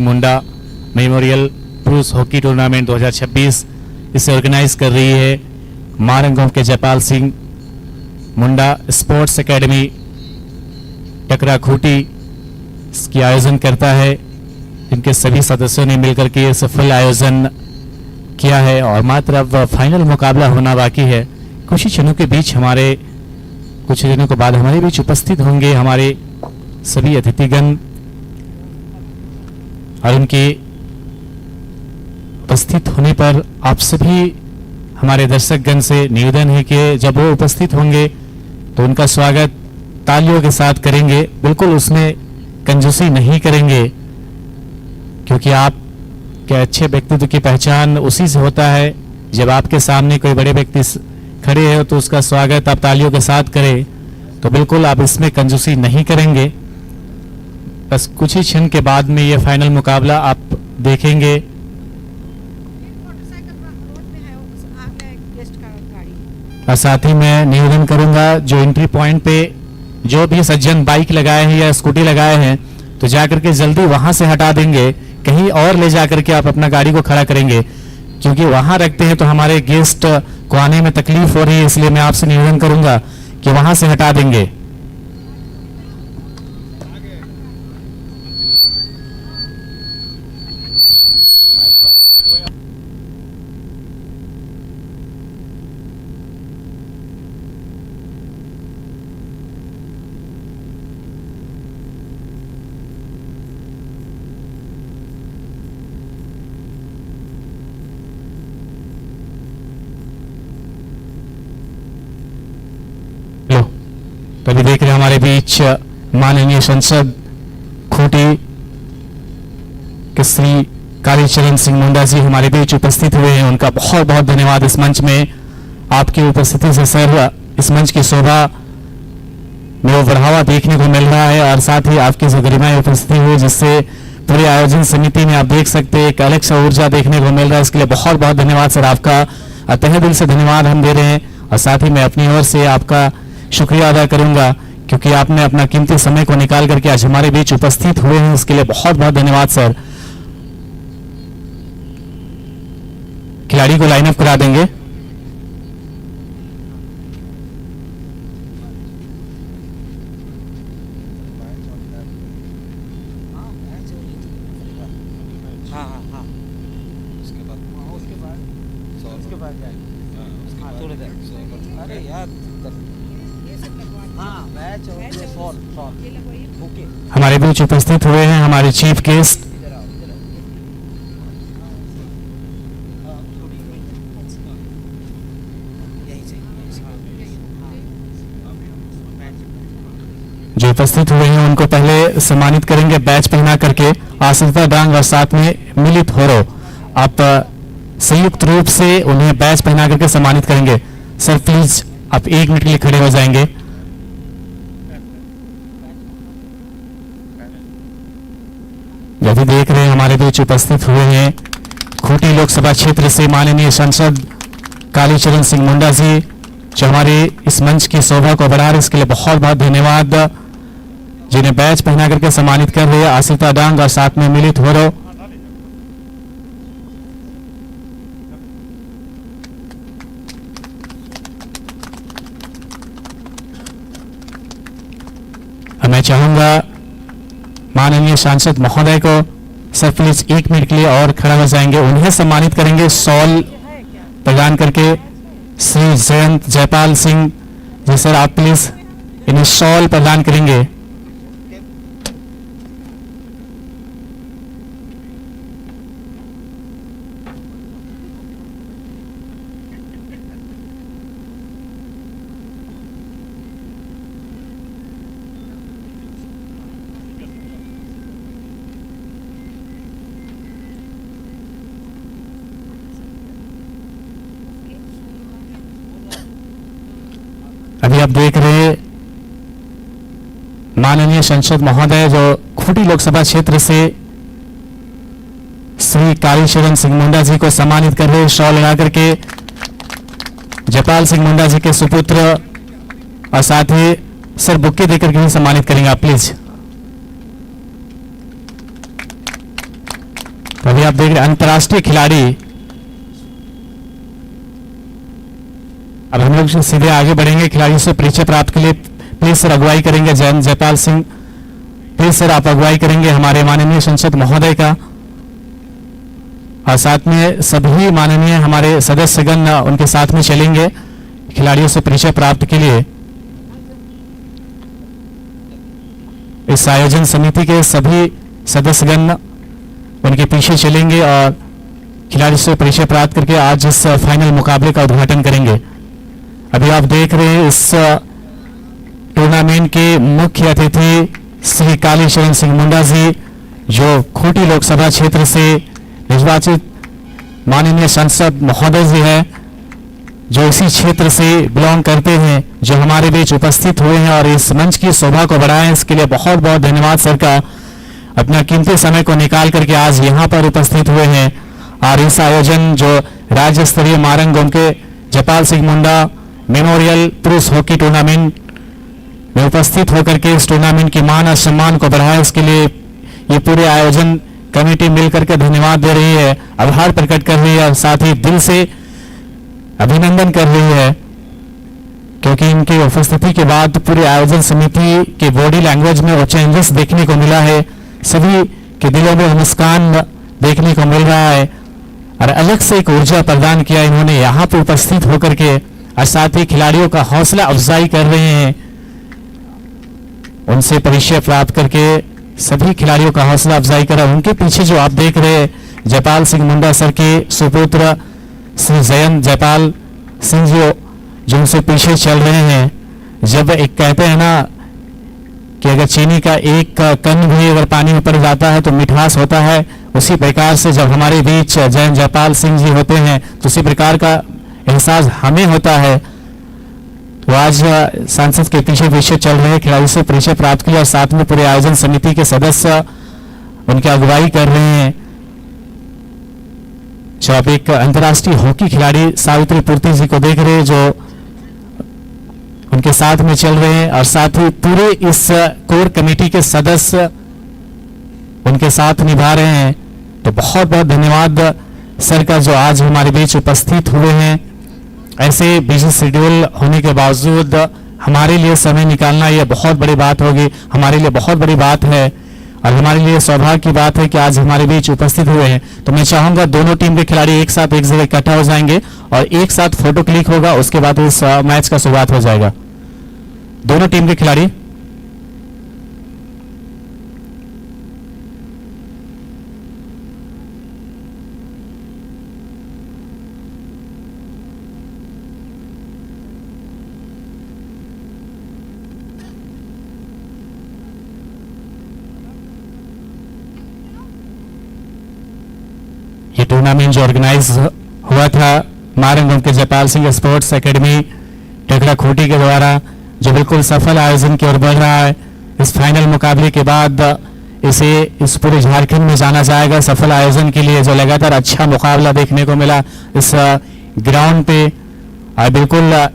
मुंडा memorial पुरुष hockey tournament 2026 इसे organise कर रही है मारंगों के जयपाल सिंह मुंडा स्पोर्ट्स एकेडमी टकरा खूटी इसकी आयोजन करता है। इनके सभी सदस्यों ने मिलकर के सफल आयोजन किया है और मात्र अब फाइनल मुकाबला होना बाकी है। कुछ ही क्षणों के बीच कुछ दिनों के बाद हमारे बीच उपस्थित होंगे हमारे सभी अतिथिगण और उनके उपस्थित होने पर आप सभी हमारे दर्शकगण से निवेदन है कि जब वो उपस्थित होंगे तो उनका स्वागत तालियों के साथ करेंगे। बिल्कुल उसमें कंजूसी नहीं करेंगे, क्योंकि आप के अच्छे व्यक्तित्व की पहचान उसी से होता है जब आपके सामने कोई बड़े व्यक्ति खड़े हैं तो उसका स्वागत आप तालियों के साथ करें। तो बिल्कुल आप इसमें कंजूसी नहीं करेंगे। बस कुछ ही क्षण के बाद में ये फाइनल मुकाबला आप देखेंगे। और साथ ही मैं निवेदन करूंगा जो एंट्री पॉइंट पे जो भी सज्जन बाइक लगाए हैं या स्कूटी लगाए हैं तो जाकर के जल्दी वहां से हटा देंगे, कहीं और ले जाकर के आप अपना गाड़ी को खड़ा करेंगे, क्योंकि वहां रखते हैं तो हमारे गेस्ट को आने में तकलीफ हो रही है। इसलिए मैं आपसे निवेदन करूंगा कि वहां से हटा देंगे। तो अभी देख रहे हैं हमारे बीच माननीय सांसद खूंटी के श्री कालीचरण सिंह मुंडा जी हमारे बीच उपस्थित हुए हैं। उनका बहुत बहुत धन्यवाद। इस मंच में आपकी उपस्थिति से सर इस मंच की शोभा में वो बढ़ावा देखने को मिल रहा है और साथ ही आपकी जो गरिमाएं उपस्थिति हुई जिससे पूरे आयोजन समिति में आप देख सकते हैं एक अलग सा ऊर्जा देखने को मिल रहा है। इसके लिए बहुत बहुत धन्यवाद सर, आपका तहे दिल से धन्यवाद हम दे रहे हैं। और साथ ही मैं अपनी ओर से आपका शुक्रिया अदा करूंगा क्योंकि आपने अपना कीमती समय को निकाल करके आज हमारे बीच उपस्थित हुए हैं। इसके लिए बहुत बहुत धन्यवाद सर। खिलाड़ी को लाइनअप करा देंगे। हमारे बीच उपस्थित हुए हैं हमारे चीफ गेस्ट जो उपस्थित हुए हैं उनको पहले सम्मानित करेंगे बैच पहना करके। आसिफा डांग और साथ में मिलित होरो आप संयुक्त रूप से उन्हें बैच पहना करके सम्मानित करेंगे। सर प्लीज आप 1 मिनट के लिए खड़े हो जाएंगे। अभी देख रहे हैं हमारे बीच उपस्थित हुए हैं खूंटी लोकसभा क्षेत्र से माननीय सांसद कालीचरण सिंह मुंडा जी जो हमारे इस मंच की शोभा को बढ़ा रहे हैं। इसके लिए बहुत बहुत धन्यवाद। जिन्हें बैच पहना करके सम्मानित कर रहे हैं आसिफा डांग और साथ में मिलित हो रहो। मैं चाहूंगा माननीय सांसद महोदय को सर प्लीज 1 मिनट के लिए और खड़ा हो जाएंगे। उन्हें सम्मानित करेंगे शॉल प्रदान करके। श्री जयंत जयपाल सिंह जी सर आप प्लीज इन्हें शॉल प्रदान करेंगे। अभी आप देख रहे हैं माननीय सांसद महोदय जो खूंटी लोकसभा क्षेत्र से श्री कालीचरण सिंह मुंडा जी को सम्मानित कर रहे हैं शॉल लगा करके। जयपाल सिंह मुंडा जी के सुपुत्र और साथ ही सर बुक्के देकर के भी सम्मानित करेंगे आप प्लीज। तो अभी आप देख रहे हैं अंतर्राष्ट्रीय खिलाड़ी। अब हम लोग सीधे आगे बढ़ेंगे, खिलाड़ियों से परिचय प्राप्त के लिए प्लीज सर अगुवाई करेंगे जयपाल सिंह। प्लीज सर आप अगुवाई करेंगे हमारे माननीय संसद महोदय का, और साथ में सभी माननीय हमारे सदस्यगण उनके साथ में चलेंगे खिलाड़ियों से परिचय प्राप्त के लिए। इस आयोजन समिति के सभी सदस्यगण उनके पीछे चलेंगे और खिलाड़ी से परिचय प्राप्त करके आज इस फाइनल मुकाबले का उद्घाटन करेंगे। अभी आप देख रहे हैं इस टूर्नामेंट के मुख्य अतिथि श्री कालीचरण सिंह मुंडा जी, जो खूंटी लोकसभा क्षेत्र से निर्वाचित माननीय सांसद महोदय जी है, जो इसी क्षेत्र से बिलोंग करते हैं, जो हमारे बीच उपस्थित हुए हैं और इस मंच की शोभा को बढ़ाएं, इसके लिए बहुत बहुत धन्यवाद सर का। अपना कीमती समय को निकाल करके आज यहाँ पर उपस्थित हुए हैं और इस आयोजन जो राज्य स्तरीय मारंगोम के जयपाल सिंह मुंडा मेमोरियल पुरुष हॉकी टूर्नामेंट में उपस्थित होकर के इस टूर्नामेंट की मान और सम्मान को बढ़ाए, इसके लिए ये पूरे आयोजन कमेटी मिलकर के धन्यवाद दे रही है, आभार प्रकट कर रही है और साथ ही दिल से अभिनंदन कर रही है, क्योंकि इनकी उपस्थिति के बाद पूरे आयोजन समिति के बॉडी लैंग्वेज में वो चेंजेस देखने को मिला है, सभी के दिलों में मुस्कान देखने को मिल रहा है और अलग से एक ऊर्जा प्रदान किया इन्होंने यहाँ पर उपस्थित होकर के, और साथ ही खिलाड़ियों का हौसला अफजाई कर रहे हैं। उनसे परिचय प्राप्त करके सभी खिलाड़ियों का हौसला अफजाई करा। उनके पीछे जो आप देख रहे हैं जयपाल सिंह मुंडा सर के सुपुत्र श्री जयंत जयपाल सिंह जी, जो उनसे पीछे चल रहे हैं। जब एक कहते हैं ना कि अगर चीनी का एक कण भी अगर पानी में पड़ जाता है तो मिठास होता है, उसी प्रकार से जब हमारे बीच जयंत जयपाल सिंह जी होते हैं तो उसी प्रकार का एहसास हमें होता है। तो आज सांसद के पीछे पीछे चल रहे खिलाड़ी से परिचय प्राप्त किया और साथ में पूरे आयोजन समिति के सदस्य उनकी अगुवाई कर रहे हैं। जो आप एक अंतर्राष्ट्रीय हॉकी खिलाड़ी सावित्री पूर्ति जी को देख रहे हैं, जो उनके साथ में चल रहे हैं और साथ ही पूरे इस कोर कमेटी के सदस्य उनके साथ निभा रहे हैं। तो बहुत बहुत धन्यवाद सर का, जो आज हमारे बीच उपस्थित हुए हैं। ऐसे बिजी शेड्यूल होने के बावजूद हमारे लिए समय निकालना यह बहुत बड़ी बात होगी, हमारे लिए बहुत बड़ी बात है और हमारे लिए सौभाग्य की बात है कि आज हमारे बीच उपस्थित हुए हैं। तो मैं चाहूंगा दोनों टीम के खिलाड़ी एक साथ एक जगह इकट्ठा हो जाएंगे और एक साथ फोटो क्लिक होगा, उसके बाद इस मैच का शुरुआत हो जाएगा। दोनों टीम के खिलाड़ी ये टूर्नामेंट जो ऑर्गेनाइज हुआ था मारंगम के जयपाल सिंह स्पोर्ट्स एकेडमी टेकड़ा खूंटी के द्वारा, जो बिल्कुल सफल आयोजन की ओर बढ़ रहा है। इस फाइनल मुकाबले के बाद इसे इस पूरे झारखंड में जाना जाएगा सफल आयोजन के लिए, जो लगातार अच्छा मुकाबला देखने को मिला इस ग्राउंड पे। और बिल्कुल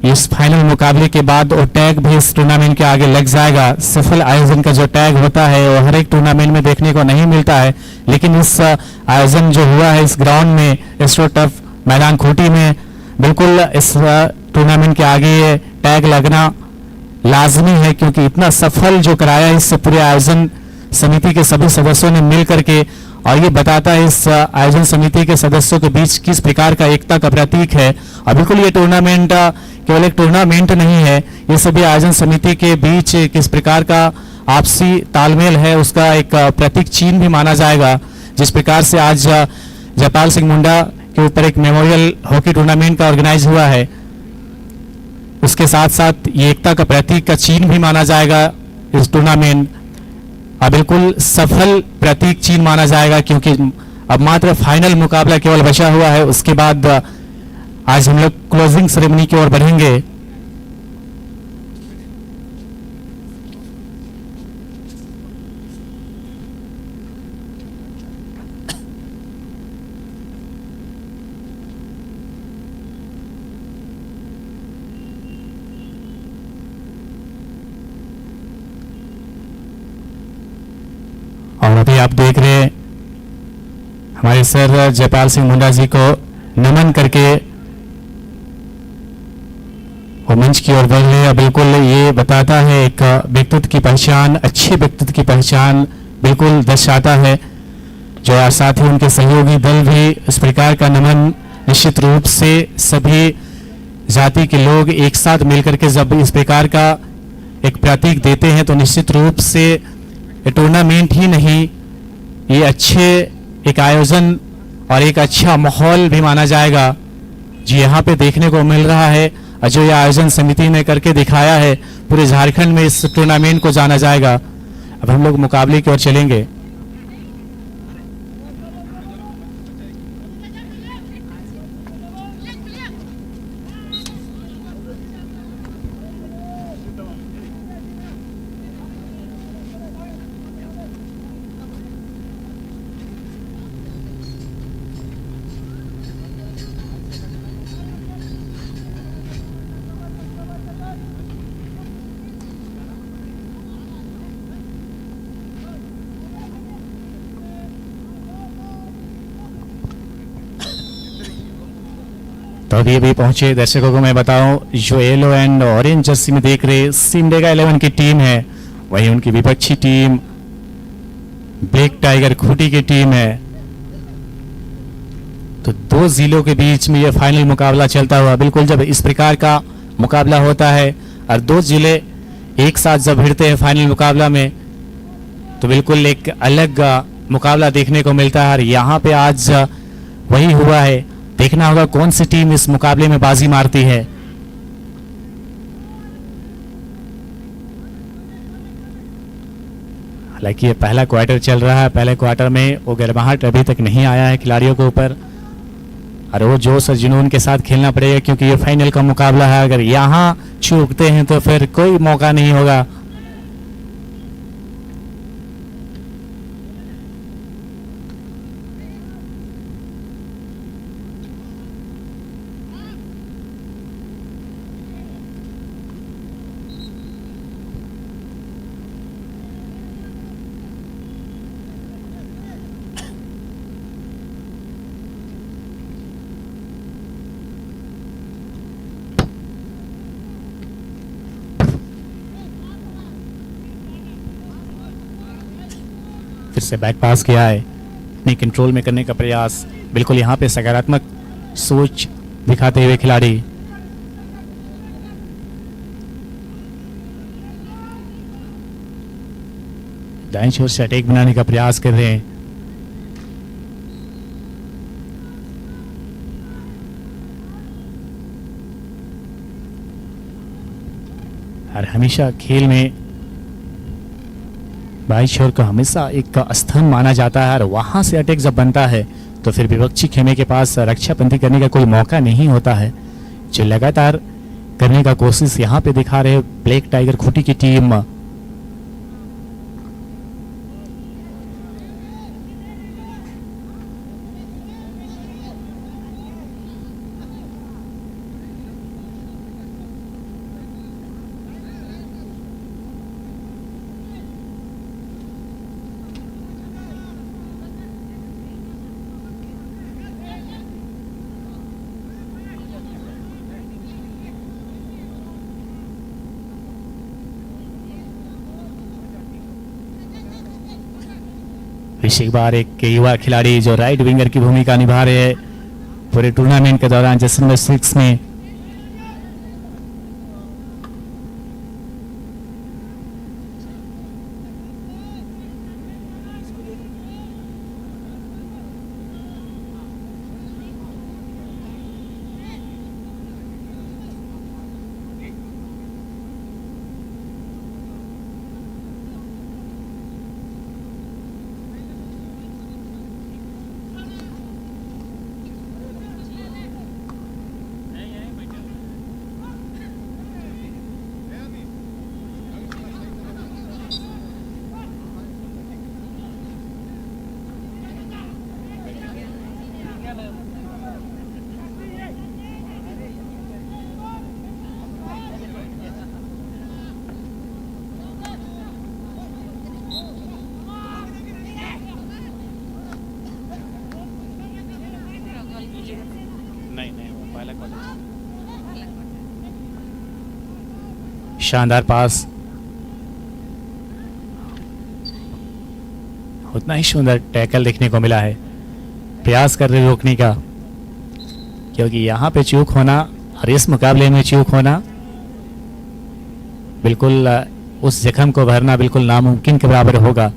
इस फाइनल मुकाबले के बाद वो टैग भी इस टूर्नामेंट के आगे लग जाएगा। सफल आयोजन का जो टैग होता है वो हर एक टूर्नामेंट में देखने को नहीं मिलता है, लेकिन इस आयोजन जो हुआ है इस ग्राउंड में, एस्ट्रो टफ मैदान खूंटी में, बिल्कुल इस टूर्नामेंट के आगे ये टैग लगना लाजमी है, क्योंकि इतना सफल जो कराया इस पूरे आयोजन समिति के सभी सदस्यों ने मिल करके, और ये बताता है इस आयोजन समिति के सदस्यों के बीच किस प्रकार का एकता का प्रतीक है। और बिल्कुल ये टूर्नामेंट केवल एक टूर्नामेंट नहीं है, ये सभी आयोजन समिति के बीच किस प्रकार का आपसी तालमेल है उसका एक प्रतीक चिन्ह भी माना जाएगा। जिस प्रकार से आज जयपाल सिंह मुंडा के ऊपर एक मेमोरियल हॉकी टूर्नामेंट का ऑर्गेनाइज हुआ है, उसके साथ साथ ये एकता का प्रतीक का चिन्ह भी माना जाएगा इस टूर्नामेंट, और बिल्कुल सफल प्रतीक चिन्ह माना जाएगा, क्योंकि अब मात्र फाइनल मुकाबला केवल बचा हुआ है। उसके बाद आज हम लोग क्लोजिंग सेरेमनी की ओर बढ़ेंगे। और अभी आप देख रहे हैं हमारे सर जयपाल सिंह मुंडा जी को नमन करके वो मंच की ओर बढ़ रहे हैं। बिल्कुल ये बताता है एक व्यक्तित्व की पहचान, अच्छे व्यक्तित्व की पहचान बिल्कुल दर्शाता है। जो साथ ही उनके सहयोगी दल भी इस प्रकार का नमन निश्चित रूप से सभी जाति के लोग एक साथ मिलकर के जब इस प्रकार का एक प्रतीक देते हैं तो निश्चित रूप से ये टूर्नामेंट ही नहीं, ये अच्छे एक आयोजन और एक अच्छा माहौल भी माना जाएगा जो यहाँ पे देखने को मिल रहा है और जो ये आयोजन समिति ने करके दिखाया है। पूरे झारखंड में इस टूर्नामेंट को जाना जाएगा। अब हम लोग मुकाबले की ओर चलेंगे। तो अभी पहुंचे दर्शकों को मैं बताऊं, जो येलो एंड ऑरेंज जर्सी में देख रहे सिमडेगा 11 की टीम है, वही उनकी विपक्षी टीम ब्लैक टाइगर खूंटी की टीम है। तो दो जिलों के बीच में यह फाइनल मुकाबला चलता हुआ, बिल्कुल जब इस प्रकार का मुकाबला होता है और दो जिले एक साथ जब भिड़ते हैं फाइनल मुकाबला में तो बिल्कुल एक अलग मुकाबला देखने को मिलता है। और यहाँ पे आज वही हुआ है। देखना होगा कौन सी टीम इस मुकाबले में बाजी मारती है। हालांकि ये पहला क्वार्टर चल रहा है, पहले क्वार्टर में वो गर्माहट अभी तक नहीं आया है खिलाड़ियों के ऊपर और वो जोश और जुनून के साथ खेलना पड़ेगा क्योंकि ये फाइनल का मुकाबला है। अगर यहाँ चूकते हैं तो फिर कोई मौका नहीं होगा। फिर से बैक पास किया है, अपने कंट्रोल में करने का प्रयास। बिल्कुल यहाँ पे सकारात्मक सोच दिखाते हुए खिलाड़ी दाएं छोर से अटैक बनाने का प्रयास कर रहे हैं। और हमेशा खेल में बाई छोर को हमेशा एक स्तंभ माना जाता है और वहां से अटैक जब बनता है तो फिर विपक्षी खेमे के पास रक्षाबंदी करने का कोई मौका नहीं होता है, जो लगातार करने का कोशिश यहाँ पे दिखा रहे ब्लैक टाइगर खूंटी की टीम। एक बार एक युवा खिलाड़ी जो राइट विंगर की भूमिका निभा रहे हैं पूरे टूर्नामेंट के दौरान, जैसे नंबर 6 में नहीं नहीं हुआ, पहला क्वार्टर। शानदार पास, उतना ही सुंदर टैकल देखने को मिला है। प्रयास कर रहे रोकने का, क्योंकि यहाँ पे चूक होना और इस मुकाबले में चूक होना बिल्कुल उस जख्म को भरना बिल्कुल नामुमकिन के बराबर होगा।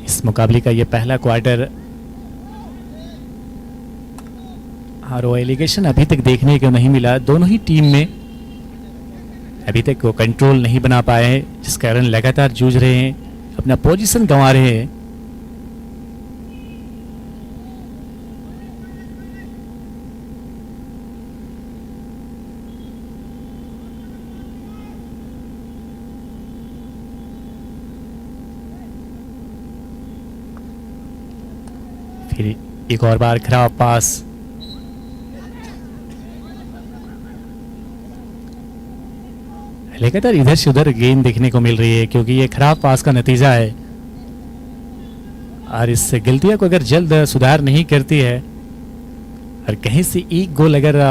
इस मुकाबले का ये पहला क्वार्टर, और वो एलिगेशन अभी तक देखने को नहीं मिला। दोनों ही टीम में अभी तक वो कंट्रोल नहीं बना पाए हैं, जिस कारण लगातार जूझ रहे हैं, अपना पोजीशन गंवा रहे हैं। फिर एक और बार खराब पास, लगातार इधर से उधर गेंद देखने को मिल रही है, क्योंकि ये खराब पास का नतीजा है। और इस गलतियां को अगर जल्द सुधार नहीं करती है और कहीं से एक गोल अगर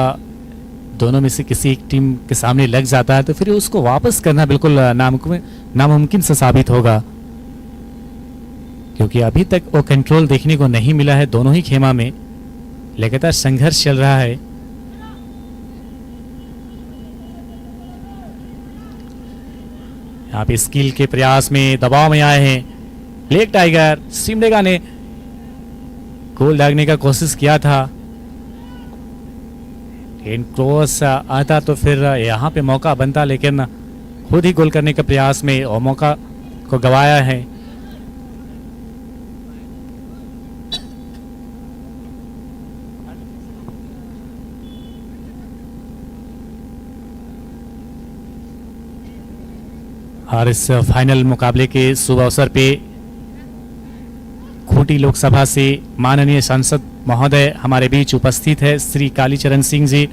दोनों में से किसी एक टीम के सामने लग जाता है, तो फिर उसको वापस करना बिल्कुल नामुमकिन से साबित होगा, क्योंकि अभी तक वो कंट्रोल देखने को नहीं मिला है। दोनों ही खेमा में लगातार संघर्ष चल रहा है। यहाँ पे स्किल के प्रयास में दबाव में आए हैं ब्लैक टाइगर। सिमडेगा ने गोल दागने का कोशिश किया था, लेकिन क्रॉस आता तो फिर यहाँ पे मौका बनता, लेकिन खुद ही गोल करने के प्रयास में और मौका को गंवाया है। और इस फाइनल मुकाबले के शुभ अवसर पे खूंटी लोकसभा से माननीय सांसद महोदय हमारे बीच उपस्थित है, श्री कालीचरण सिंह जी,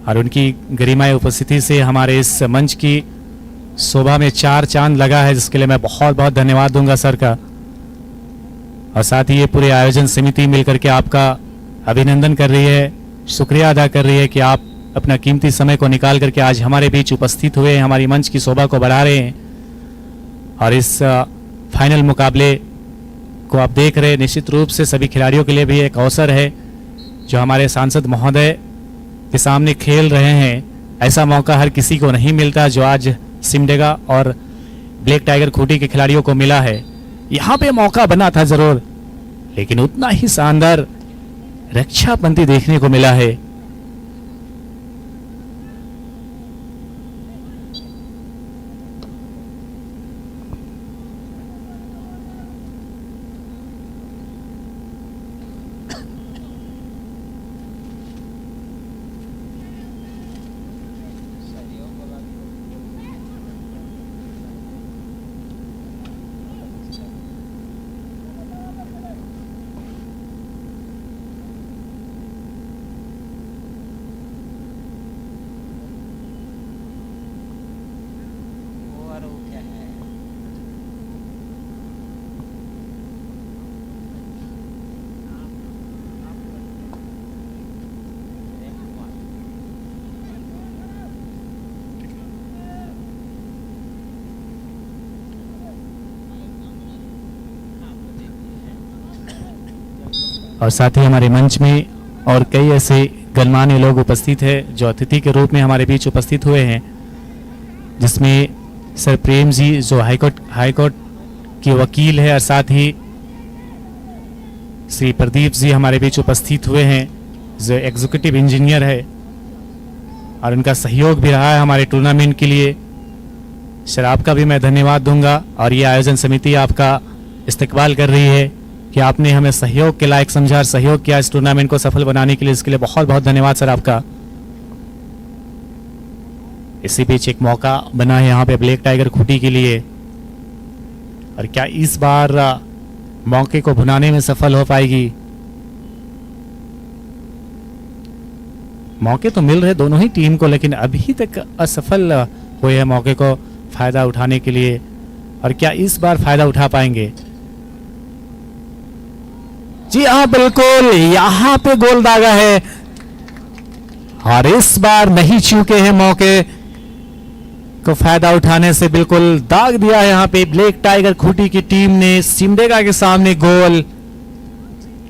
और उनकी गरिमाई उपस्थिति से हमारे इस मंच की शोभा में चार चांद लगा है, जिसके लिए मैं बहुत बहुत धन्यवाद दूंगा सर का। और साथ ही ये पूरे आयोजन समिति मिलकर के आपका अभिनंदन कर रही है, शुक्रिया अदा कर रही है कि आप अपना कीमती समय को निकाल करके आज हमारे बीच उपस्थित हुए, हमारी मंच की शोभा को बढ़ा रहे हैं। और इस फाइनल मुकाबले को आप देख रहे हैं, निश्चित रूप से सभी खिलाड़ियों के लिए भी एक अवसर है, जो हमारे सांसद महोदय के सामने खेल रहे हैं। ऐसा मौका हर किसी को नहीं मिलता, जो आज सिमडेगा और ब्लैक टाइगर खूंटी के खिलाड़ियों को मिला है। यहाँ पे मौका बना था जरूर, लेकिन उतना ही शानदार रक्षाबंदी देखने को मिला है। और साथ ही हमारे मंच में और कई ऐसे गणमान्य लोग उपस्थित हैं जो अतिथि के रूप में हमारे बीच उपस्थित हुए हैं, जिसमें सर प्रेम जी जो हाईकोर्ट के वकील है और साथ ही श्री प्रदीप जी हमारे बीच उपस्थित हुए हैं जो एग्जीक्यूटिव इंजीनियर है और उनका सहयोग भी रहा है हमारे टूर्नामेंट के लिए। सर आपका भी मैं धन्यवाद दूंगा और ये आयोजन समिति आपका इस्तकबाल कर रही है कि आपने हमें सहयोग के लायक समझा और सहयोग किया इस टूर्नामेंट को सफल बनाने के लिए। इसके लिए बहुत बहुत धन्यवाद सर आपका। इसी बीच एक मौका बना है यहाँ पे ब्लैक टाइगर खूंटी के लिए, और क्या इस बार मौके को भुनाने में सफल हो पाएगी? मौके तो मिल रहे दोनों ही टीम को, लेकिन अभी तक असफल हुए हैं मौके को फायदा उठाने के लिए, और क्या इस बार फायदा उठा पाएंगे? जी हाँ बिल्कुल, यहाँ पे गोल दागा है और इस बार नहीं चूके हैं मौके को फायदा उठाने से, बिल्कुल दाग दिया है यहाँ पे ब्लैक टाइगर खूंटी की टीम ने सिमडेगा के सामने गोल।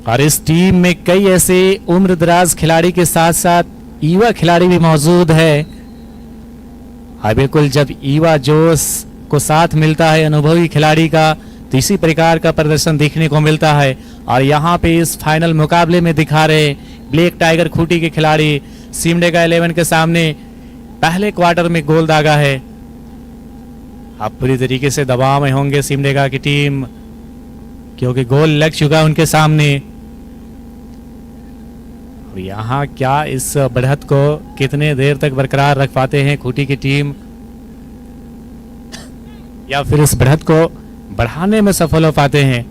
और इस टीम में कई ऐसे उम्र दराज खिलाड़ी के साथ साथ युवा खिलाड़ी भी मौजूद है, और बिल्कुल जब युवा जोश को साथ मिलता है अनुभवी खिलाड़ी का तो इसी प्रकार का प्रदर्शन देखने को मिलता है। और यहाँ पे इस फाइनल मुकाबले में दिखा रहे ब्लैक टाइगर खूंटी के खिलाड़ी सिमडेगा 11 के सामने पहले क्वार्टर में गोल दागा है। अब पूरी तरीके से दबाव में होंगे सिमडेगा की टीम, क्योंकि गोल लग चुका उनके सामने। और यहाँ क्या इस बढ़त को कितने देर तक बरकरार रख पाते हैं खूंटी की टीम, या फिर इस बढ़त को बढ़ाने में सफल हो पाते हैं?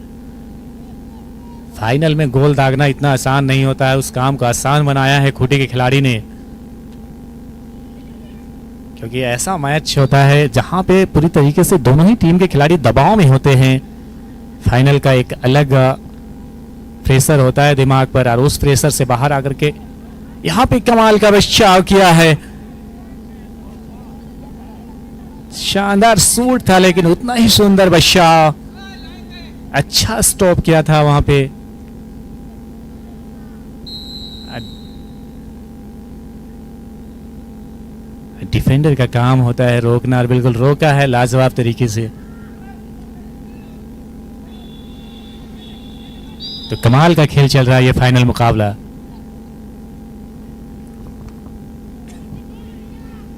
फाइनल में गोल दागना इतना आसान नहीं होता है, उस काम को आसान बनाया है खूंटी के खिलाड़ी ने, क्योंकि ऐसा मैच होता है जहां पे पूरी तरीके से दोनों ही टीम के खिलाड़ी दबाव में होते हैं। फाइनल का एक अलग प्रेशर होता है दिमाग पर, और उस प्रेशर से बाहर आकर के यहाँ पे कमाल का बचाव किया है। शानदार शूट था लेकिन उतना ही सुंदर बचाव, अच्छा स्टॉप किया था वहां पे। डिफेंडर का काम होता है रोकना, और बिल्कुल रोका है लाजवाब तरीके से। तो कमाल का खेल चल रहा है ये फाइनल मुकाबला,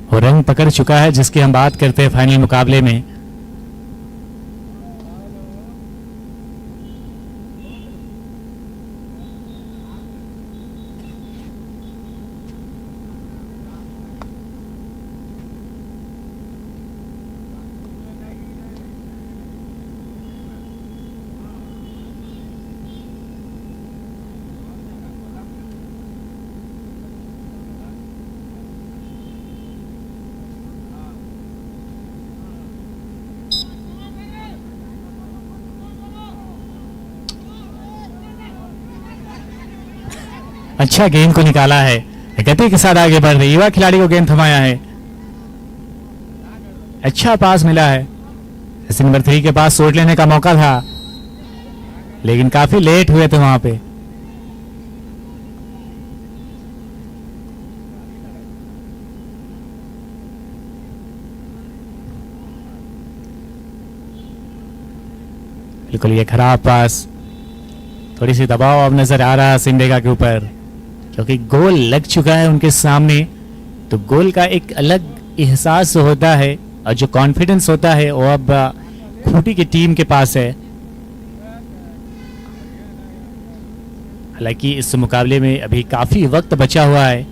और रंग पकड़ चुका है जिसकी हम बात करते हैं फाइनल मुकाबले में। अच्छा गेंद को निकाला है, गति के साथ आगे बढ़ रही युवा खिलाड़ी को गेंद थमाया है। अच्छा पास मिला है, जैसे नंबर 3 के पास शॉट लेने का मौका था लेकिन काफी लेट हुए थे वहां पे। बिल्कुल ये खराब पास, थोड़ी सी दबाव अब नजर आ रहा है सिमडेगा के ऊपर, क्योंकि गोल लग चुका है उनके सामने। तो गोल का एक अलग एहसास होता है और जो कॉन्फिडेंस होता है वो अब खूंटी की टीम के पास है। हालांकि इस मुकाबले में अभी काफी वक्त बचा हुआ है।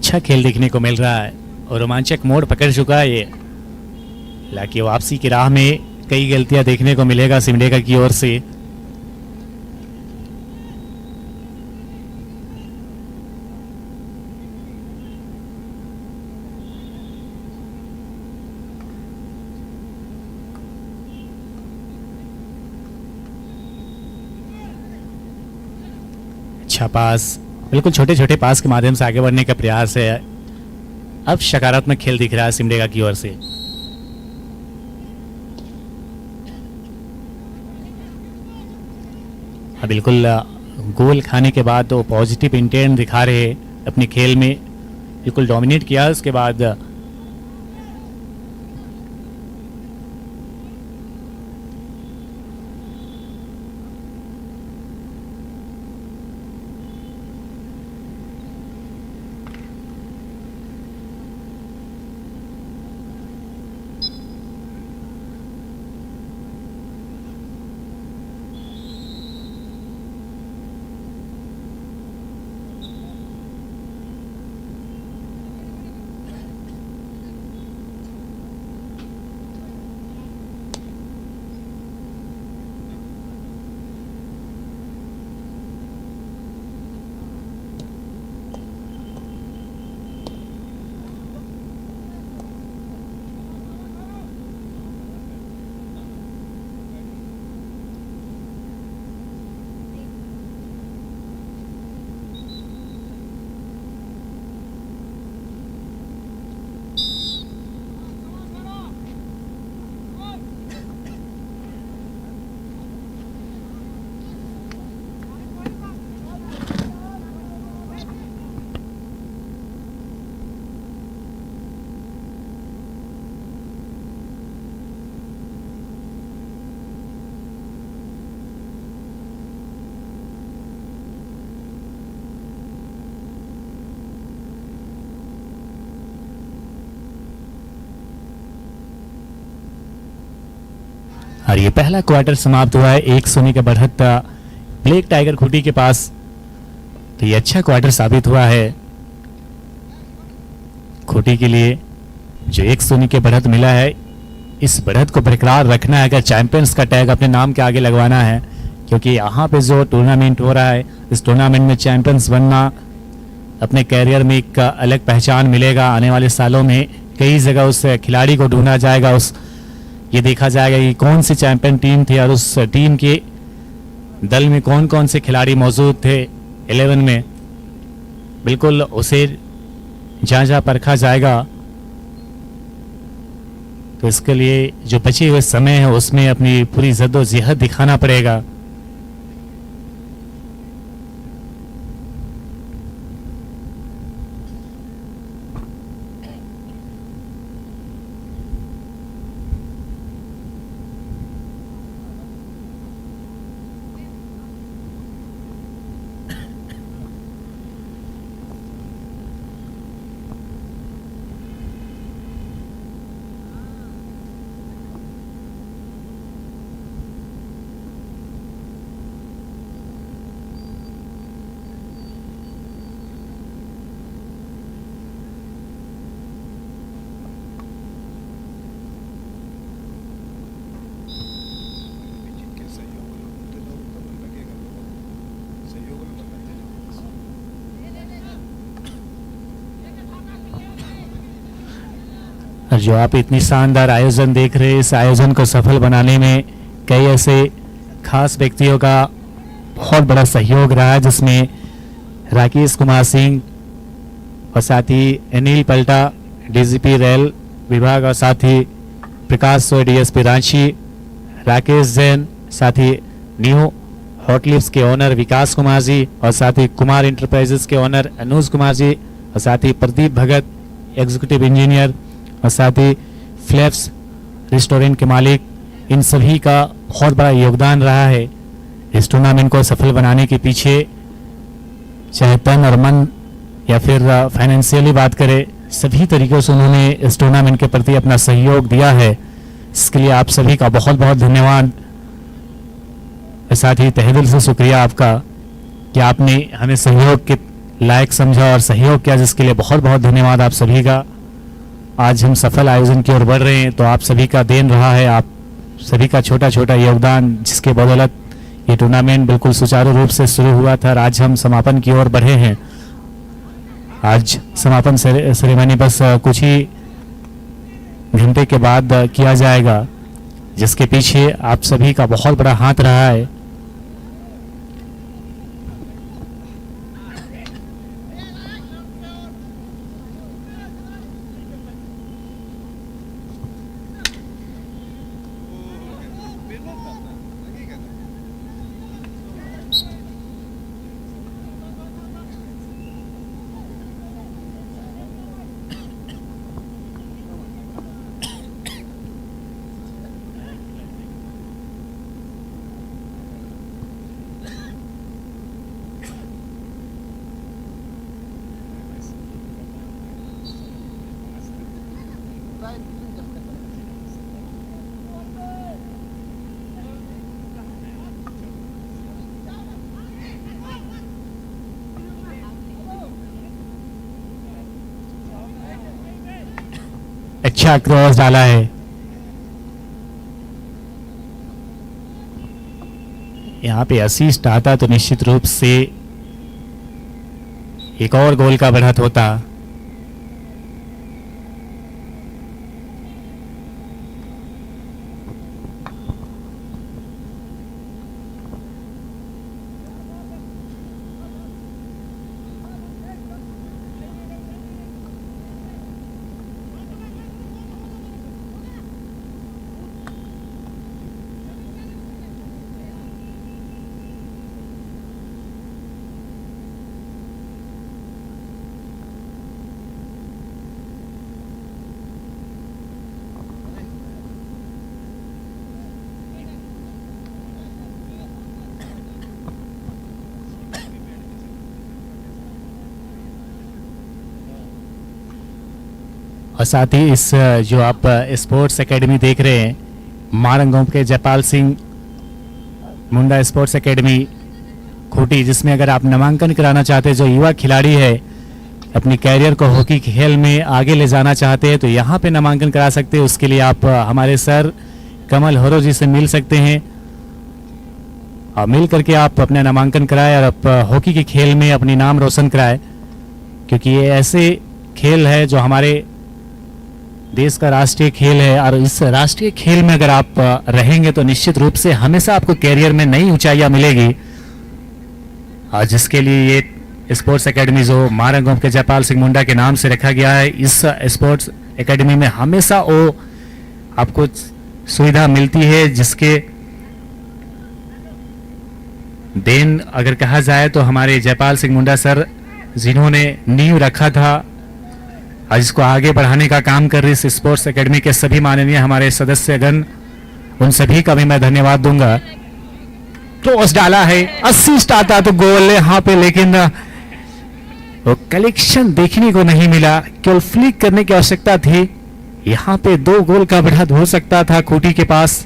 अच्छा खेल देखने को मिल रहा है और रोमांचक मोड़ पकड़ चुका है ये। हालांकि वापसी की राह में कई गलतियां देखने को मिलेगा सिमडेगा की ओर से। अच्छा पास, बिल्कुल छोटे छोटे पास के माध्यम से आगे बढ़ने का प्रयास है। अब सकारात्मक खेल दिख रहा है सिमडेगा की ओर से। बिल्कुल गोल खाने के बाद वो पॉजिटिव इंटेंट दिखा रहे हैं अपने खेल में, बिल्कुल डोमिनेट किया। उसके बाद और ये पहला क्वार्टर समाप्त हुआ है 1-0 का बढ़त ब्लैक टाइगर खूंटी के पास। तो ये अच्छा क्वार्टर साबित हुआ है खूंटी के लिए, जो 1-0 के बढ़त मिला है। इस बढ़त को बरकरार रखना है अगर चैंपियंस का टैग अपने नाम के आगे लगवाना है, क्योंकि यहाँ पे जो टूर्नामेंट हो रहा है, इस टूर्नामेंट में चैंपियंस बनना, अपने कैरियर में एक अलग पहचान मिलेगा। आने वाले सालों में कई जगह उस खिलाड़ी को ढूंढा जाएगा, ये देखा जाएगा कि कौन सी चैंपियन टीम थी और उस टीम के दल में कौन कौन से खिलाड़ी मौजूद थे 11 में। बिल्कुल उसे जहाँ जहाँ परखा जाएगा। तो इसके लिए जो बचे हुए समय है उसमें अपनी पूरी जद्दोजहद दिखाना पड़ेगा। और जो आप इतनी शानदार आयोजन देख रहे हैं, इस आयोजन को सफल बनाने में कई ऐसे खास व्यक्तियों का बहुत बड़ा सहयोग रहा है, जिसमें राकेश कुमार सिंह और साथ ही अनिल पल्टा डीजीपी रेल विभाग, और साथ ही प्रकाश सोय डीएसपी रांची, राकेश जैन, साथ ही न्यू हॉटलिप्स के ओनर विकास कुमार जी, और साथ ही कुमार इंटरप्राइजेस के ओनर अनुज कुमार जी, और साथ ही प्रदीप भगत एग्जीक्यूटिव इंजीनियर, और साथ ही फ्लैप्स रेस्टोरेंट के मालिक। इन सभी का बहुत बड़ा योगदान रहा है इस टूर्नामेंट को सफल बनाने के पीछे, चाहे तन और मन या फिर फाइनेंशियली बात करें, सभी तरीकों से उन्होंने इस टूर्नामेंट के प्रति अपना सहयोग दिया है। इसके लिए आप सभी का बहुत बहुत धन्यवाद। साथ ही तहे दिल से शुक्रिया आपका कि आपने हमें सहयोग के लायक समझा और सहयोग किया, जिसके लिए बहुत बहुत धन्यवाद आप सभी का। आज हम सफल आयोजन की ओर बढ़ रहे हैं तो आप सभी का देन रहा है, आप सभी का छोटा छोटा योगदान, जिसके बदौलत ये टूर्नामेंट बिल्कुल सुचारू रूप से शुरू हुआ था और आज हम समापन की ओर बढ़े हैं। आज समापन सेरेमनी बस कुछ ही घंटे के बाद किया जाएगा, जिसके पीछे आप सभी का बहुत बड़ा हाथ रहा है। अच्छा क्रॉस डाला है। यहाँ पे असिस्ट आता तो निश्चित रूप से एक और गोल का बढ़त होता। और साथ ही इस जो आप स्पोर्ट्स एकेडमी देख रहे हैं, मारंगों के जयपाल सिंह मुंडा स्पोर्ट्स एकेडमी खूंटी, जिसमें अगर आप नामांकन कराना चाहते हैं, जो युवा खिलाड़ी है अपनी कैरियर को हॉकी खेल में आगे ले जाना चाहते हैं, तो यहाँ पे नामांकन करा सकते हैं। उसके लिए आप हमारे सर कमल होरो जी से मिल सकते हैं और मिल करके आप अपना नामांकन कराएं और आप हॉकी के खेल में अपनी नाम रोशन कराएं, क्योंकि ये ऐसे खेल है जो हमारे देश का राष्ट्रीय खेल है और इस राष्ट्रीय खेल में अगर आप रहेंगे तो निश्चित रूप से हमेशा आपको कैरियर में नई ऊंचाइयां मिलेगी। और जिसके लिए ये स्पोर्ट्स एकेडमी जो मारंगों के जयपाल सिंह मुंडा के नाम से रखा गया है, इस स्पोर्ट्स एकेडमी में हमेशा वो आपको सुविधा मिलती है, जिसके देन अगर कहा जाए तो हमारे जयपाल सिंह मुंडा सर, जिन्होंने नींव रखा था और इसको आगे बढ़ाने का काम कर रही इस स्पोर्ट्स एकेडमी के सभी माननीय हमारे सदस्यगण, उन सभी का भी मैं धन्यवाद दूंगा। क्रॉस डाला है, असिस्ट आता तो गोल है यहाँ पे, लेकिन वो कलेक्शन देखने को नहीं मिला, केवल फ्लिक करने की आवश्यकता थी। यहाँ पे 2 गोल का बढ़त हो सकता था खूंटी के पास,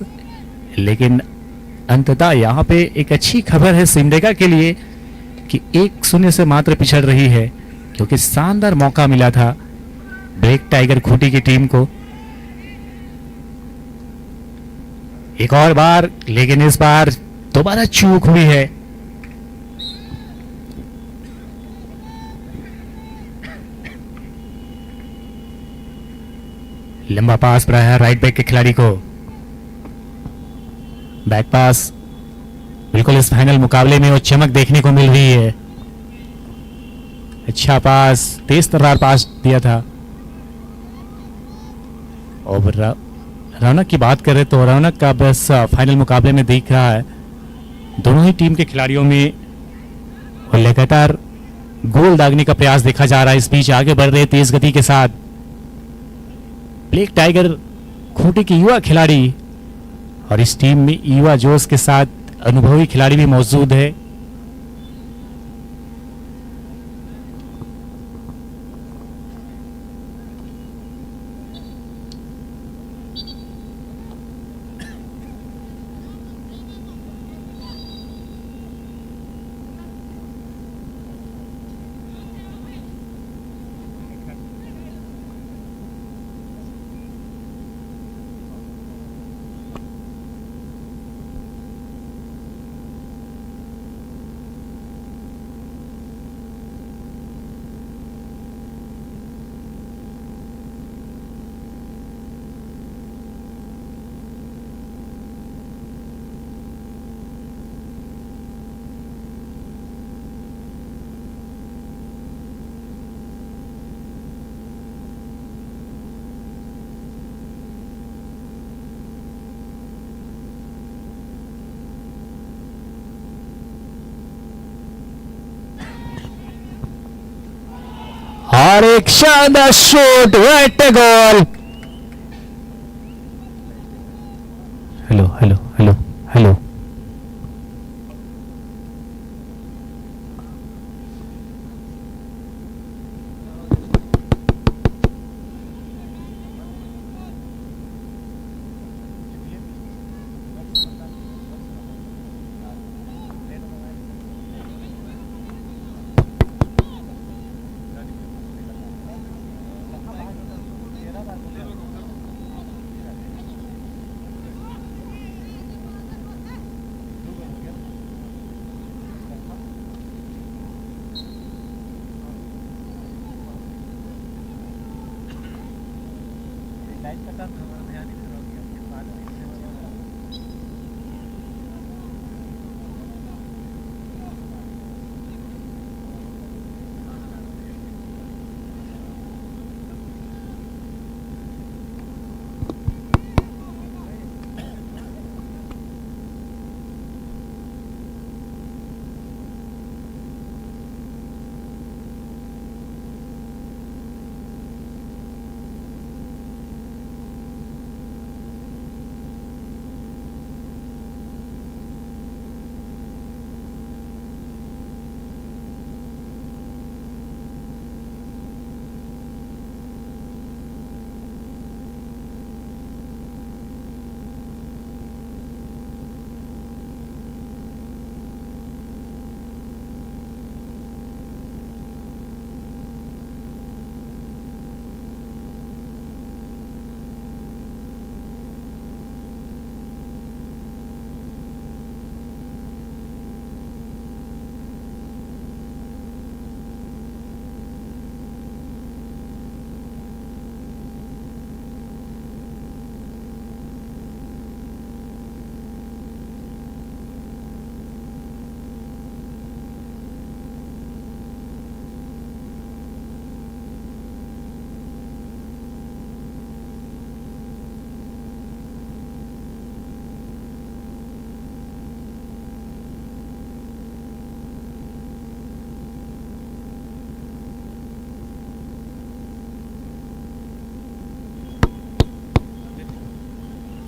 लेकिन अंततः यहाँ पे एक अच्छी खबर है सिमडेगा के लिए कि 1-0 से मात्र पिछड़ रही है, क्योंकि शानदार मौका मिला था ब्रेक टाइगर खूंटी की टीम को एक और बार, लेकिन इस बार दोबारा चूक हुई है। लंबा पास पड़ा है राइट बैक के खिलाड़ी को, बैक पास, बिल्कुल इस फाइनल मुकाबले में वो चमक देखने को मिल रही है। अच्छा पास, तेज तर्रार पास दिया था। और रौनक की बात करें तो रौनक का बस फाइनल मुकाबले में दिख रहा है, दोनों ही टीम के खिलाड़ियों में लगातार गोल दागने का प्रयास देखा जा रहा है। इस बीच आगे बढ़ रहे तेज गति के साथ ब्लैक टाइगर खूंटी की युवा खिलाड़ी, और इस टीम में युवा जोश के साथ अनुभवी खिलाड़ी भी मौजूद है। और एक शानदार shot at the goal. Hello hello hello hello.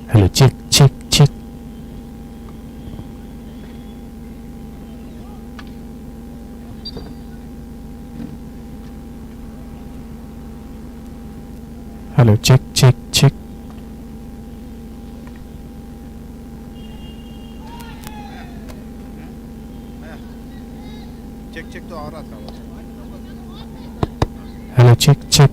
Hello check check check. Hello check check check. Check check तो आ रहा था बस। Hello check check.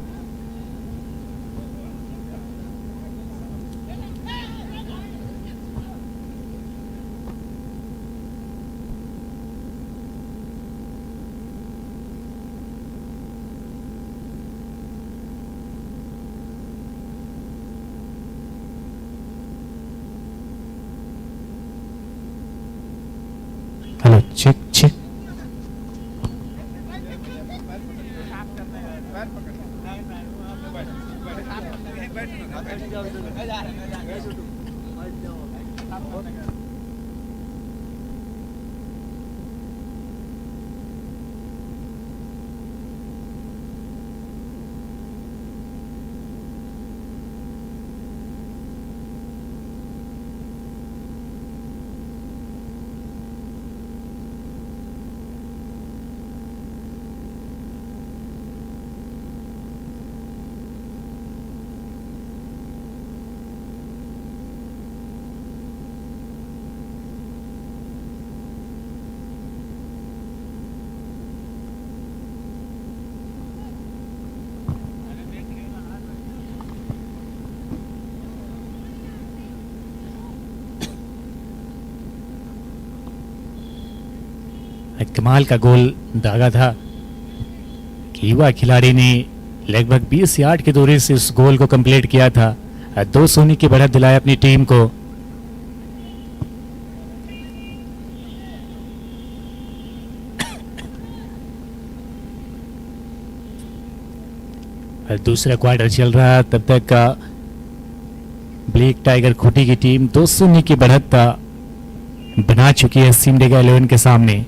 Hello check check. कमाल का गोल दागा था कि युवा खिलाड़ी ने लगभग 20 यार्ड की दूरी से इस गोल को कंप्लीट किया था। 2-0 की बढ़त दिलाया अपनी टीम को। दूसरा क्वार्टर चल रहा तब तक का ब्लैक टाइगर खूंटी की टीम 2-0 की बढ़त बना चुकी है सिमडेगा 11 के सामने।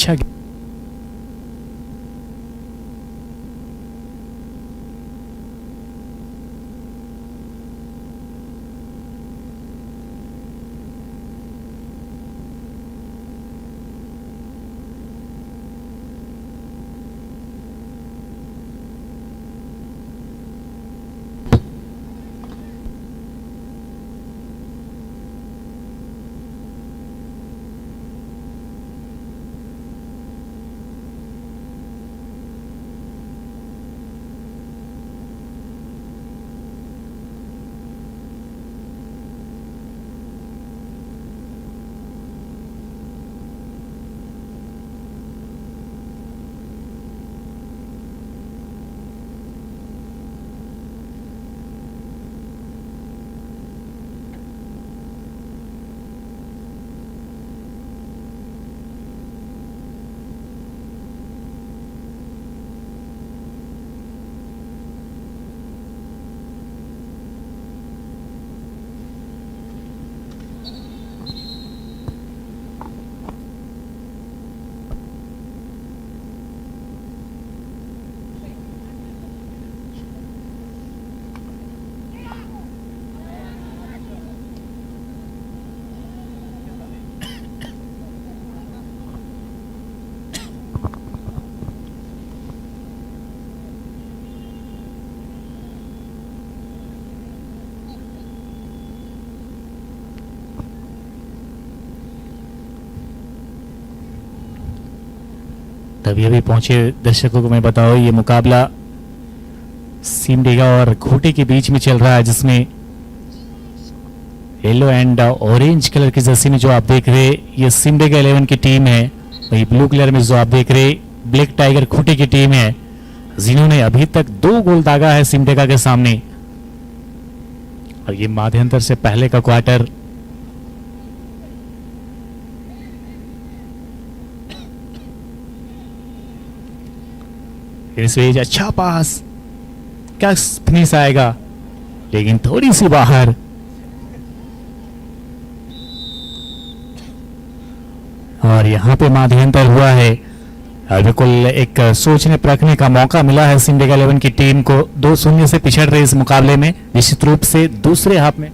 अच्छा तभी अभी पहुंचे दर्शकों को मैं बताऊं, ये मुकाबला सिमडेगा और खूंटी के बीच में चल रहा है, जिसमें येलो एंड ऑरेंज कलर की जर्सी में जो आप देख रहे ये सिमडेगा 11 की टीम है। वही ब्लू कलर में जो आप देख रहे ब्लैक टाइगर खूंटी की टीम है, जिन्होंने अभी तक 2 गोल दागा है सिमडेगा के सामने। और ये माध्यंतर से पहले का क्वार्टर। फिर अच्छा पास, क्या फिनिश आएगा, लेकिन थोड़ी सी बाहर। और यहां पे माध्यंतर हुआ है। बिल्कुल एक सोचने परखने का मौका मिला है सिमडेगा 11 की टीम को। 2-0 से पिछड़ रहे इस मुकाबले में, निश्चित रूप से दूसरे हाफ में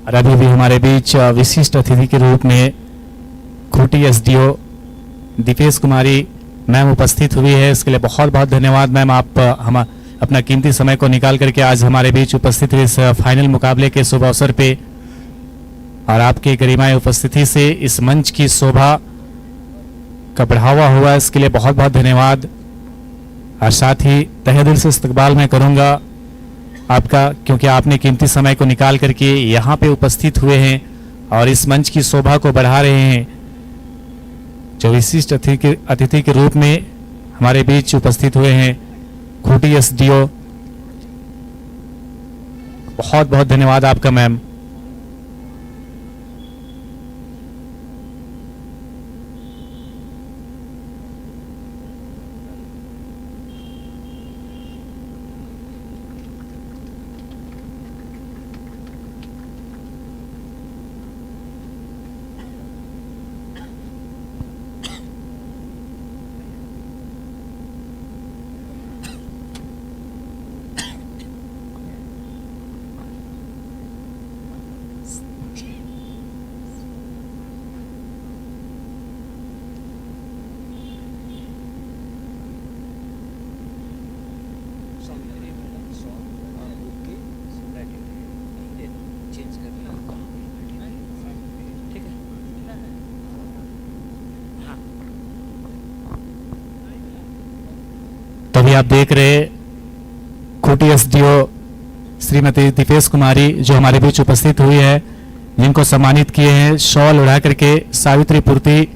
और अभी भी हमारे बीच विशिष्ट अतिथि के रूप में खूंटी एसडीओ दीपेश कुमारी मैम उपस्थित हुई है। इसके लिए बहुत बहुत धन्यवाद मैम, आप हम अपना कीमती समय को निकाल करके आज हमारे बीच उपस्थित हुए इस फाइनल मुकाबले के शुभ अवसर पे, और आपके गरिमाई उपस्थिति से इस मंच की शोभा का बढ़ावा हुआ, इसके लिए बहुत बहुत धन्यवाद। और साथ ही तहे दिल से इस्तकबाल मैं करूंगा आपका, क्योंकि आपने कीमती समय को निकाल करके यहाँ पे उपस्थित हुए हैं और इस मंच की शोभा को बढ़ा रहे हैं। जो विशिष्ट अतिथि के रूप में हमारे बीच उपस्थित हुए हैं खूंटी एसडीओ, बहुत बहुत धन्यवाद आपका मैम। तभी आप देख रहे खूंटी एसडीओ श्रीमती दीपेश कुमारी जो हमारे बीच उपस्थित हुई है, जिनको सम्मानित किए हैं शॉल उड़ा करके सावित्री पूर्ति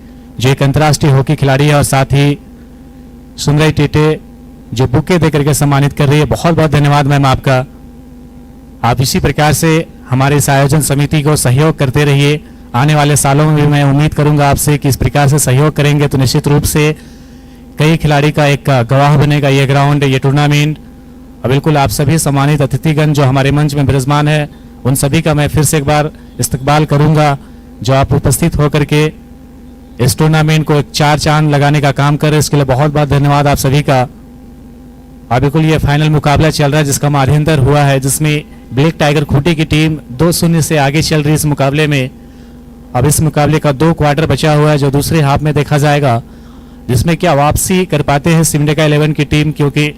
जो एक अंतर्राष्ट्रीय हॉकी खिलाड़ी है, और साथ ही सुंदरी टेटे जो बुके दे करके सम्मानित कर रही है। बहुत बहुत धन्यवाद मैम आपका। आप इसी प्रकार से हमारे इस आयोजन समिति को सहयोग करते रहिए। आने वाले सालों में भी मैं उम्मीद करूंगा आपसे कि इस प्रकार से सहयोग करेंगे तो निश्चित रूप से कई खिलाड़ी का एक गवाह बनेगा ये ग्राउंड, ये टूर्नामेंट। और बिल्कुल आप सभी सम्मानित अतिथिगण जो हमारे मंच में विराजमान है, उन सभी का मैं फिर से एक बार इस्तकबाल करूंगा जो आप उपस्थित होकर के इस टूर्नामेंट को एक चार चांद लगाने का काम कर रहे हैं। इसके लिए बहुत बहुत धन्यवाद आप सभी का। और बिल्कुल ये फाइनल मुकाबला चल रहा है जिसका माध्यंतर हुआ है, जिसमें ब्लैक टाइगर खूंटी की टीम 2-0 से आगे चल रही है इस मुकाबले में। अब इस मुकाबले का 2 क्वार्टर बचा हुआ है जो दूसरे हाफ में देखा जाएगा, जिसमें क्या वापसी कर पाते हैं सिमडेगा 11 की टीम, क्योंकि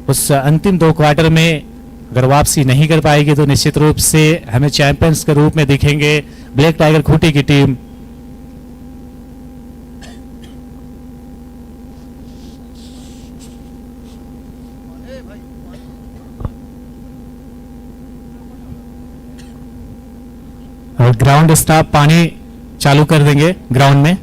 उस अंतिम 2 क्वार्टर में अगर वापसी नहीं कर पाएगी तो निश्चित रूप से हमें चैंपियंस के रूप में दिखेंगे ब्लैक टाइगर खूंटी की टीम। और ग्राउंड स्टाफ पानी चालू कर देंगे ग्राउंड में।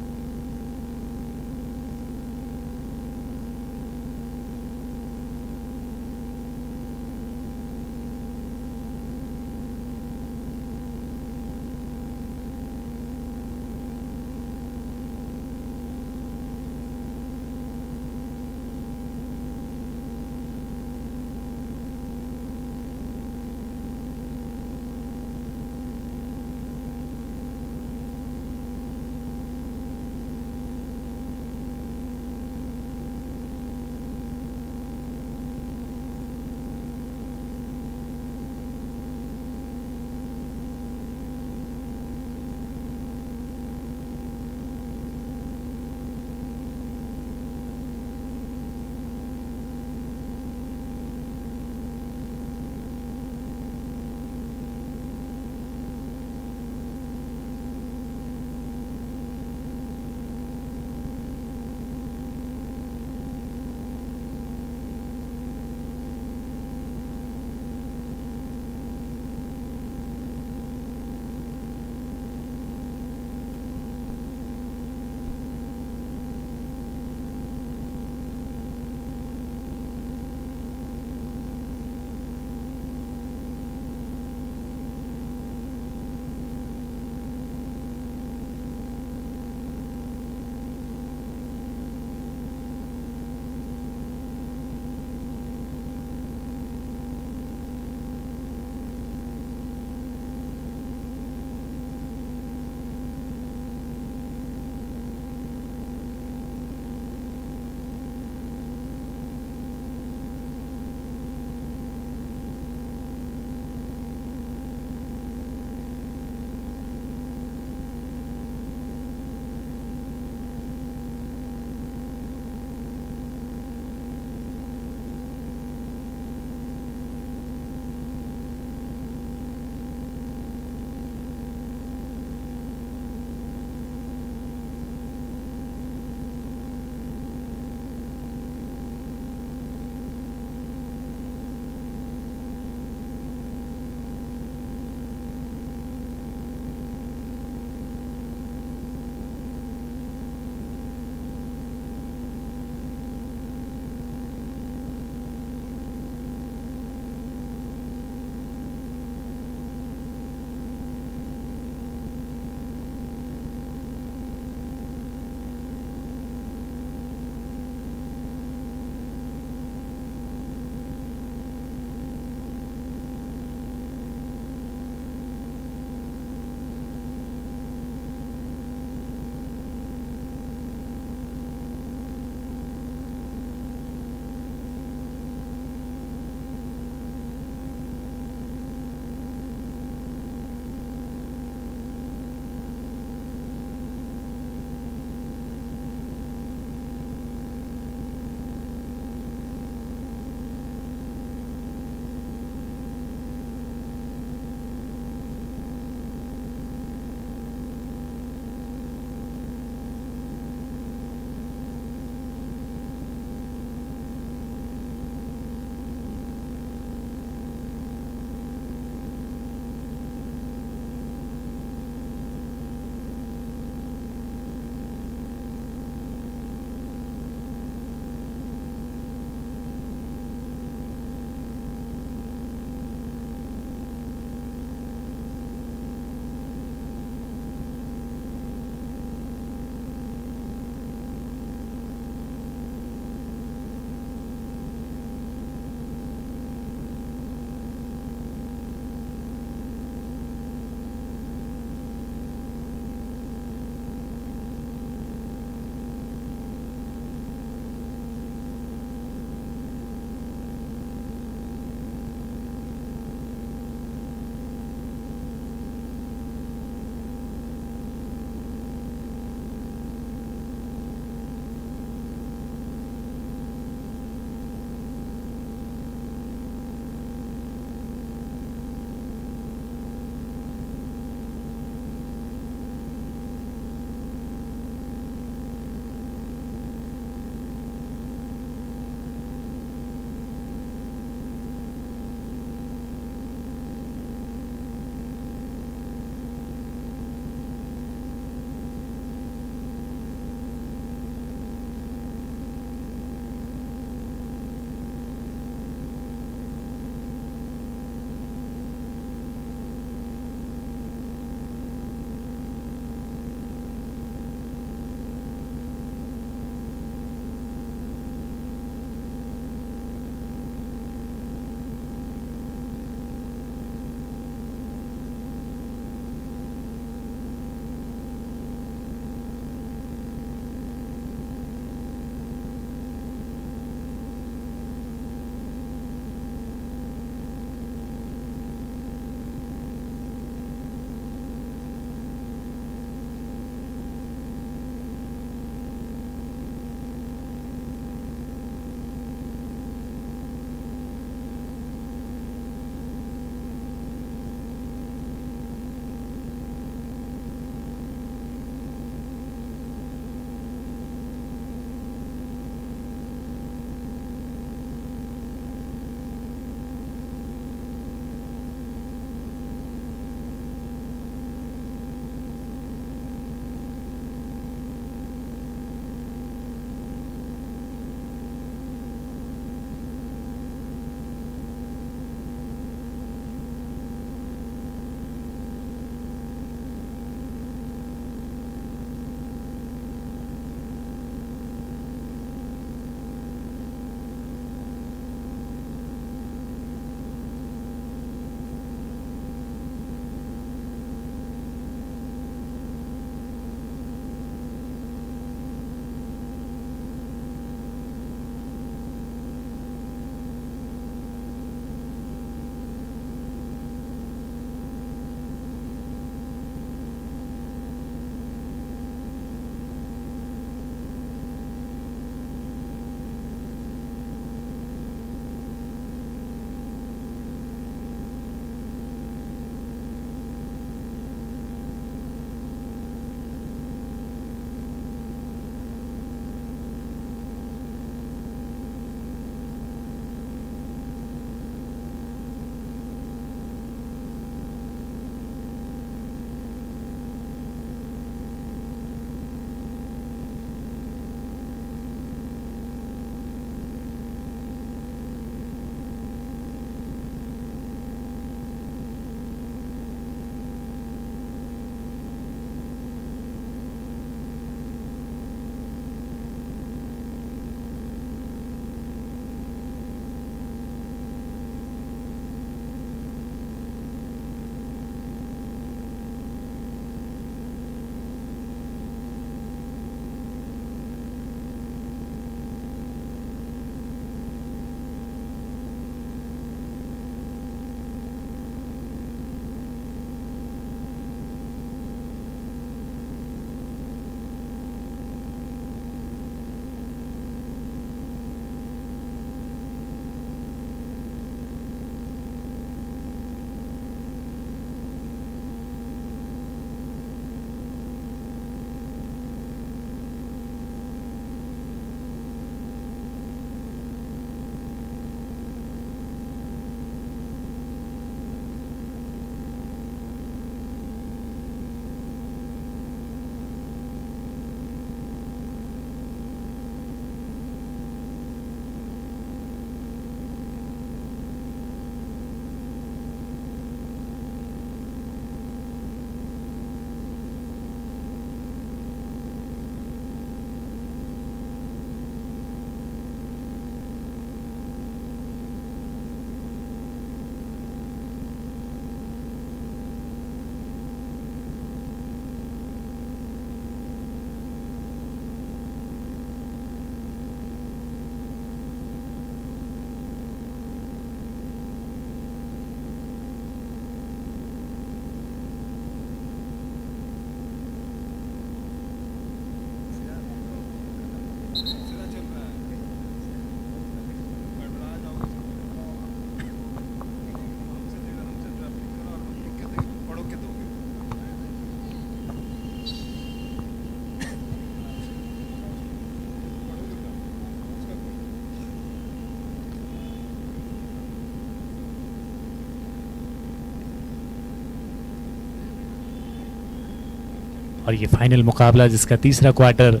और ये फाइनल मुकाबला जिसका तीसरा क्वार्टर,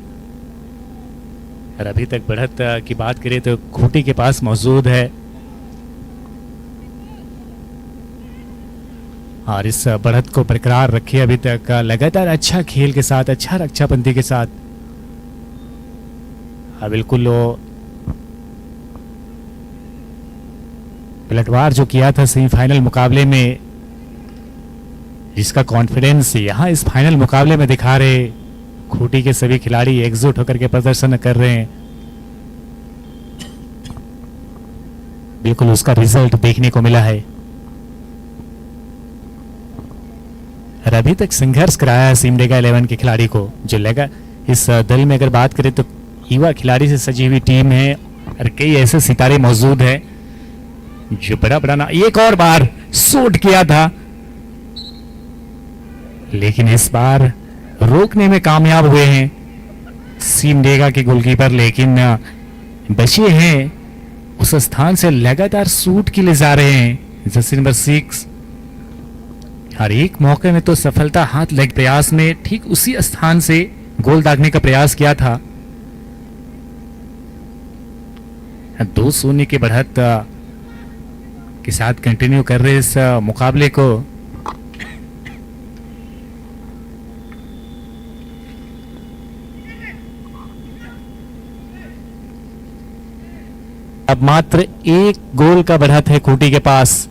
और अभी तक बढ़त की बात करें तो खूंटी के पास मौजूद है और इस बढ़त को बरकरार रखे अभी तक लगातार अच्छा खेल के साथ, अच्छा रक्षाबंदी के साथ। बिल्कुल वो पलटवार जो किया था सेमीफाइनल मुकाबले में, जिसका कॉन्फिडेंस यहाँ इस फाइनल मुकाबले में दिखा रहे खूंटी के सभी खिलाड़ी एकजुट होकर के प्रदर्शन कर रहे हैं, बिल्कुल उसका रिजल्ट देखने को मिला है। और अभी तक संघर्ष कराया है सिमडेगा 11 के खिलाड़ी को, जो लगा इस दल में अगर बात करें तो युवा खिलाड़ी से सजी हुई टीम है और कई ऐसे सितारे मौजूद हैं जो बड़ा बड़ा ना एक और बार शूट किया था, लेकिन इस बार रोकने में कामयाब हुए हैं सिमडेगा के गोलकीपर, लेकिन बचे हैं उस स्थान से लगातार शूट के लिए जा रहे हैं जर्सी नंबर 6। हर एक मौके में तो सफलता हाथ लग प्रयास में ठीक उसी स्थान से गोल दागने का प्रयास किया था। 2-0 की बढ़त के साथ कंटिन्यू कर रहे इस मुकाबले को। अब मात्र एक गोल का बढ़त है खूंटी के पास,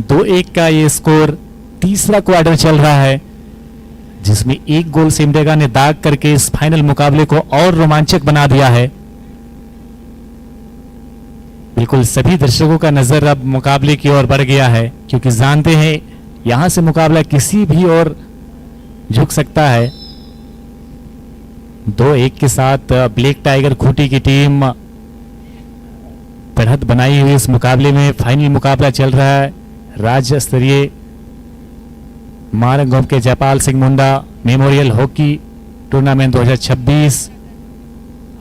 2-1 का ये स्कोर तीसरा क्वार्टर चल रहा है, जिसमें एक गोल सिमडेगा ने दाग करके इस फाइनल मुकाबले को और रोमांचक बना दिया है। बिल्कुल सभी दर्शकों का नजर अब मुकाबले की ओर बढ़ गया है, क्योंकि जानते हैं यहां से मुकाबला किसी भी ओर झुक सकता है। 2-1 के साथ ब्लैक टाइगर खूंटी की टीम बढ़त बनाई हुई इस मुकाबले में। फाइनल मुकाबला चल रहा है राज्य स्तरीय मारंगम के Jaipal Singh Munda memorial hockey tournament 2026।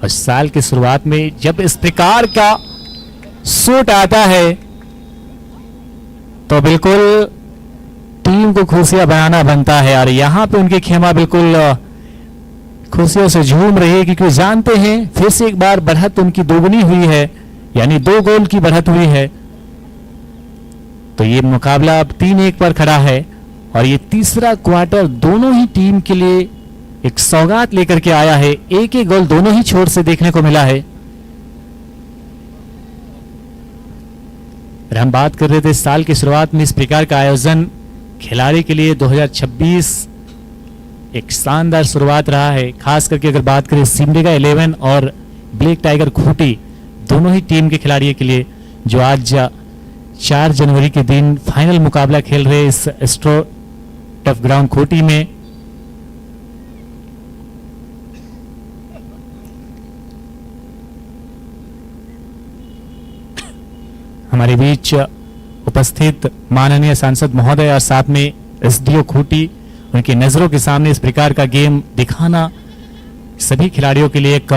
और साल की शुरुआत में जब इस प्रकार का शूट आता है तो बिल्कुल टीम को खुशियां बनाना बनता है, और यहां पे उनकी खेमा बिल्कुल खुशियों से झूम रही है, क्योंकि जानते हैं फिर से एक बार बढ़त उनकी दोगुनी हुई है, यानी 2 गोल की बढ़त हुई है। तो ये मुकाबला अब 3-1 पर खड़ा है, और ये तीसरा क्वार्टर दोनों ही टीम के लिए एक सौगात लेकर के आया है। एक एक गोल दोनों ही छोर से देखने को मिला है। हम बात कर रहे थे साल की शुरुआत में इस प्रकार का आयोजन खिलाड़ी के लिए 2026 एक शानदार शुरुआत रहा है। खास करके अगर बात करें सिमडेगा 11 और ब्लैक टाइगर खूंटी दोनों ही टीम के खिलाड़ियों के लिए, जो आज 4 जनवरी के दिन फाइनल मुकाबला खेल रहे इस एस्ट्रो टफ ग्राउंड खूंटी में। हमारे बीच उपस्थित माननीय सांसद महोदय और साथ में एसडीओ खूंटी, उनकी नजरों के सामने इस प्रकार का गेम दिखाना सभी खिलाड़ियों के लिए एक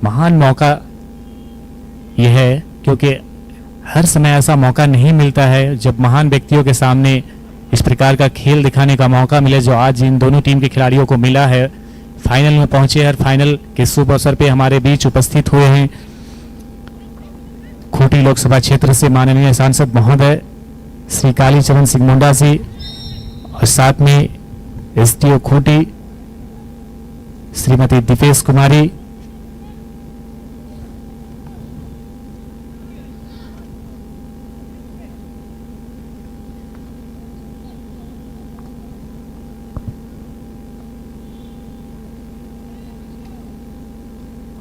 महान मौका यह है, क्योंकि हर समय ऐसा मौका नहीं मिलता है जब महान व्यक्तियों के सामने इस प्रकार का खेल दिखाने का मौका मिले, जो आज इन दोनों टीम के खिलाड़ियों को मिला है। फाइनल में पहुंचे और फाइनल के शुभ अवसर पे हमारे बीच उपस्थित हुए हैं खूंटी लोकसभा क्षेत्र से माननीय सांसद महोदय श्री कालीचरण सिंह मुंडा जी, और साथ में एसडीओ खूंटी श्रीमती दीपेश कुमारी,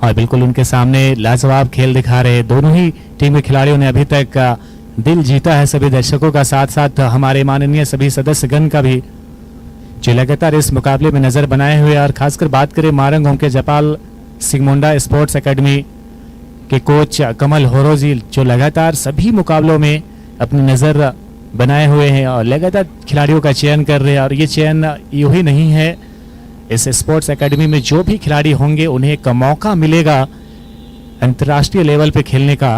और बिल्कुल उनके सामने लाजवाब खेल दिखा रहे दोनों ही टीम के खिलाड़ियों ने अभी तक दिल जीता है सभी दर्शकों का, साथ साथ हमारे माननीय सभी सदस्यगण का भी, जो लगातार इस मुकाबले में नजर बनाए हुए। और खासकर बात करें मारंगों के जयपाल सिंह मुंडा स्पोर्ट्स एकेडमी के कोच कमल होरो जी, जो लगातार सभी मुकाबलों में अपनी नजर बनाए हुए हैं और लगातार खिलाड़ियों का चयन कर रहे हैं। और ये चयन यूं ही नहीं है, इस स्पोर्ट्स एकेडमी में जो भी खिलाड़ी होंगे उन्हें एक मौका मिलेगा अंतर्राष्ट्रीय लेवल पे खेलने का।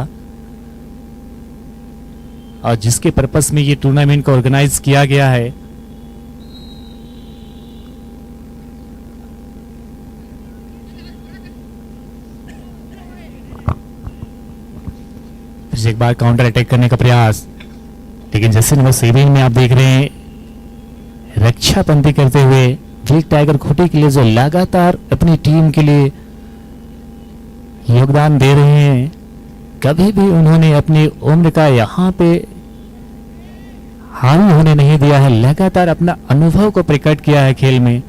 और जिसके पर्पस में ये टूर्नामेंट को ऑर्गेनाइज किया गया है। फिर से एक बार काउंटर अटैक करने का प्रयास, लेकिन जैसे नंबर 7 में आप देख रहे हैं रक्षा पंथी करते हुए ब्लैक टाइगर खूंटी के लिए जो लगातार अपनी टीम के लिए योगदान दे रहे हैं, कभी भी उन्होंने अपनी उम्र का यहाँ पे हानि होने नहीं दिया है, लगातार अपना अनुभव को प्रकट किया है खेल में।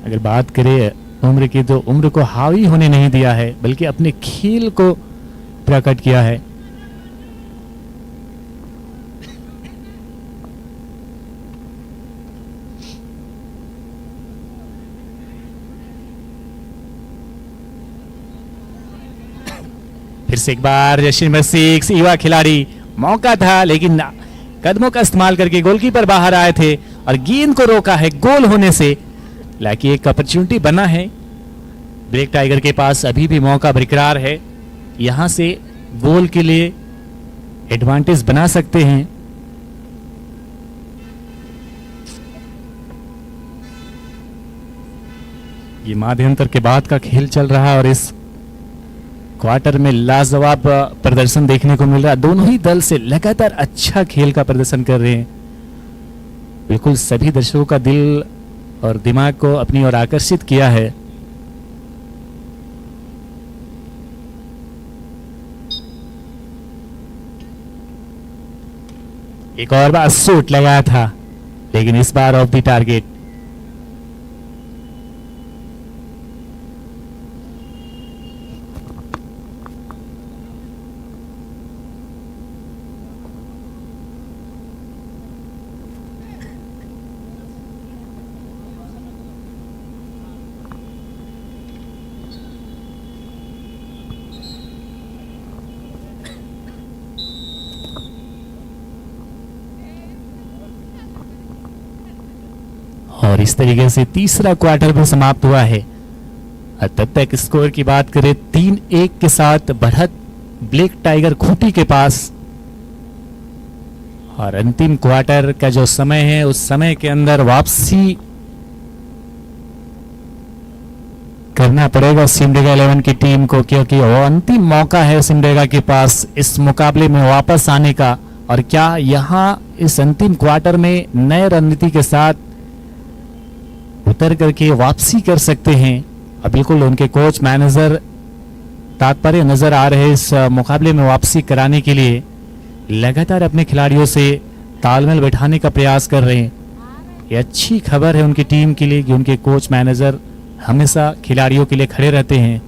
अगर बात करें उम्र की तो उम्र को हावी होने नहीं दिया है, बल्कि अपने खेल को प्रकट किया है। फिर से एक बार जर्सी नंबर 6 युवा खिलाड़ी, मौका था लेकिन कदमों का इस्तेमाल करके गोलकीपर बाहर आए थे और गेंद को रोका है गोल होने से। लाकि एक अपॉर्चुनिटी बना है, ब्लैक टाइगर के पास अभी भी मौका बरकरार है, यहां से गोल के लिए एडवांटेज बना सकते हैं। ये माध्यंतर के बाद का खेल चल रहा है और इस क्वार्टर में लाजवाब प्रदर्शन देखने को मिल रहा है। दोनों ही दल से लगातार अच्छा खेल का प्रदर्शन कर रहे हैं, बिल्कुल सभी दर्शकों का दिल और दिमाग को अपनी ओर आकर्षित किया है। एक और बार शॉट लगाया था, लेकिन इस बार ऑफ द टारगेट। और इस तरीके से तीसरा क्वार्टर भी समाप्त हुआ है। तब तक स्कोर की बात करें 3-1 के साथ बढ़त ब्लैक टाइगर खूंटी के पास। और अंतिम क्वार्टर का जो समय है उस समय के अंदर वापसी करना पड़ेगा सिमडेगा 11 की टीम को, क्योंकि वो अंतिम मौका है सिमडेगा के पास इस मुकाबले में वापस आने का। और क्या यहां इस अंतिम क्वार्टर में नए रणनीति के साथ उतर करके वापसी कर सकते हैं? अब बिल्कुल उनके कोच मैनेजर तात्पर्य नजर आ रहे इस मुकाबले में वापसी कराने के लिए, लगातार अपने खिलाड़ियों से तालमेल बैठाने का प्रयास कर रहे हैं। ये अच्छी खबर है उनकी टीम के लिए कि उनके कोच मैनेजर हमेशा खिलाड़ियों के लिए खड़े रहते हैं।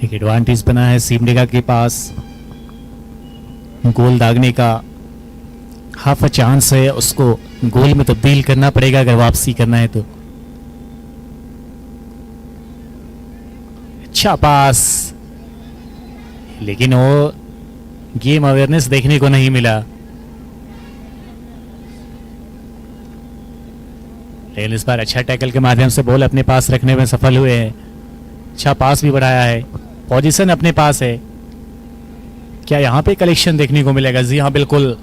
एक एडवांटेज बना है सिमडेगा के पास, गोल दागने का हाफ चांस है, उसको गोल में तब्दील करना पड़ेगा अगर वापसी करना है तो। अच्छा पास, लेकिन वो गेम अवेयरनेस देखने को नहीं मिला। लेकिन इस बार अच्छा टैकल के माध्यम से बॉल अपने पास रखने में सफल हुए हैं। अच्छा पास भी बढ़ाया है, पोजीशन अपने पास है। क्या यहां पे कलेक्शन देखने को मिलेगा? जी हाँ बिल्कुल।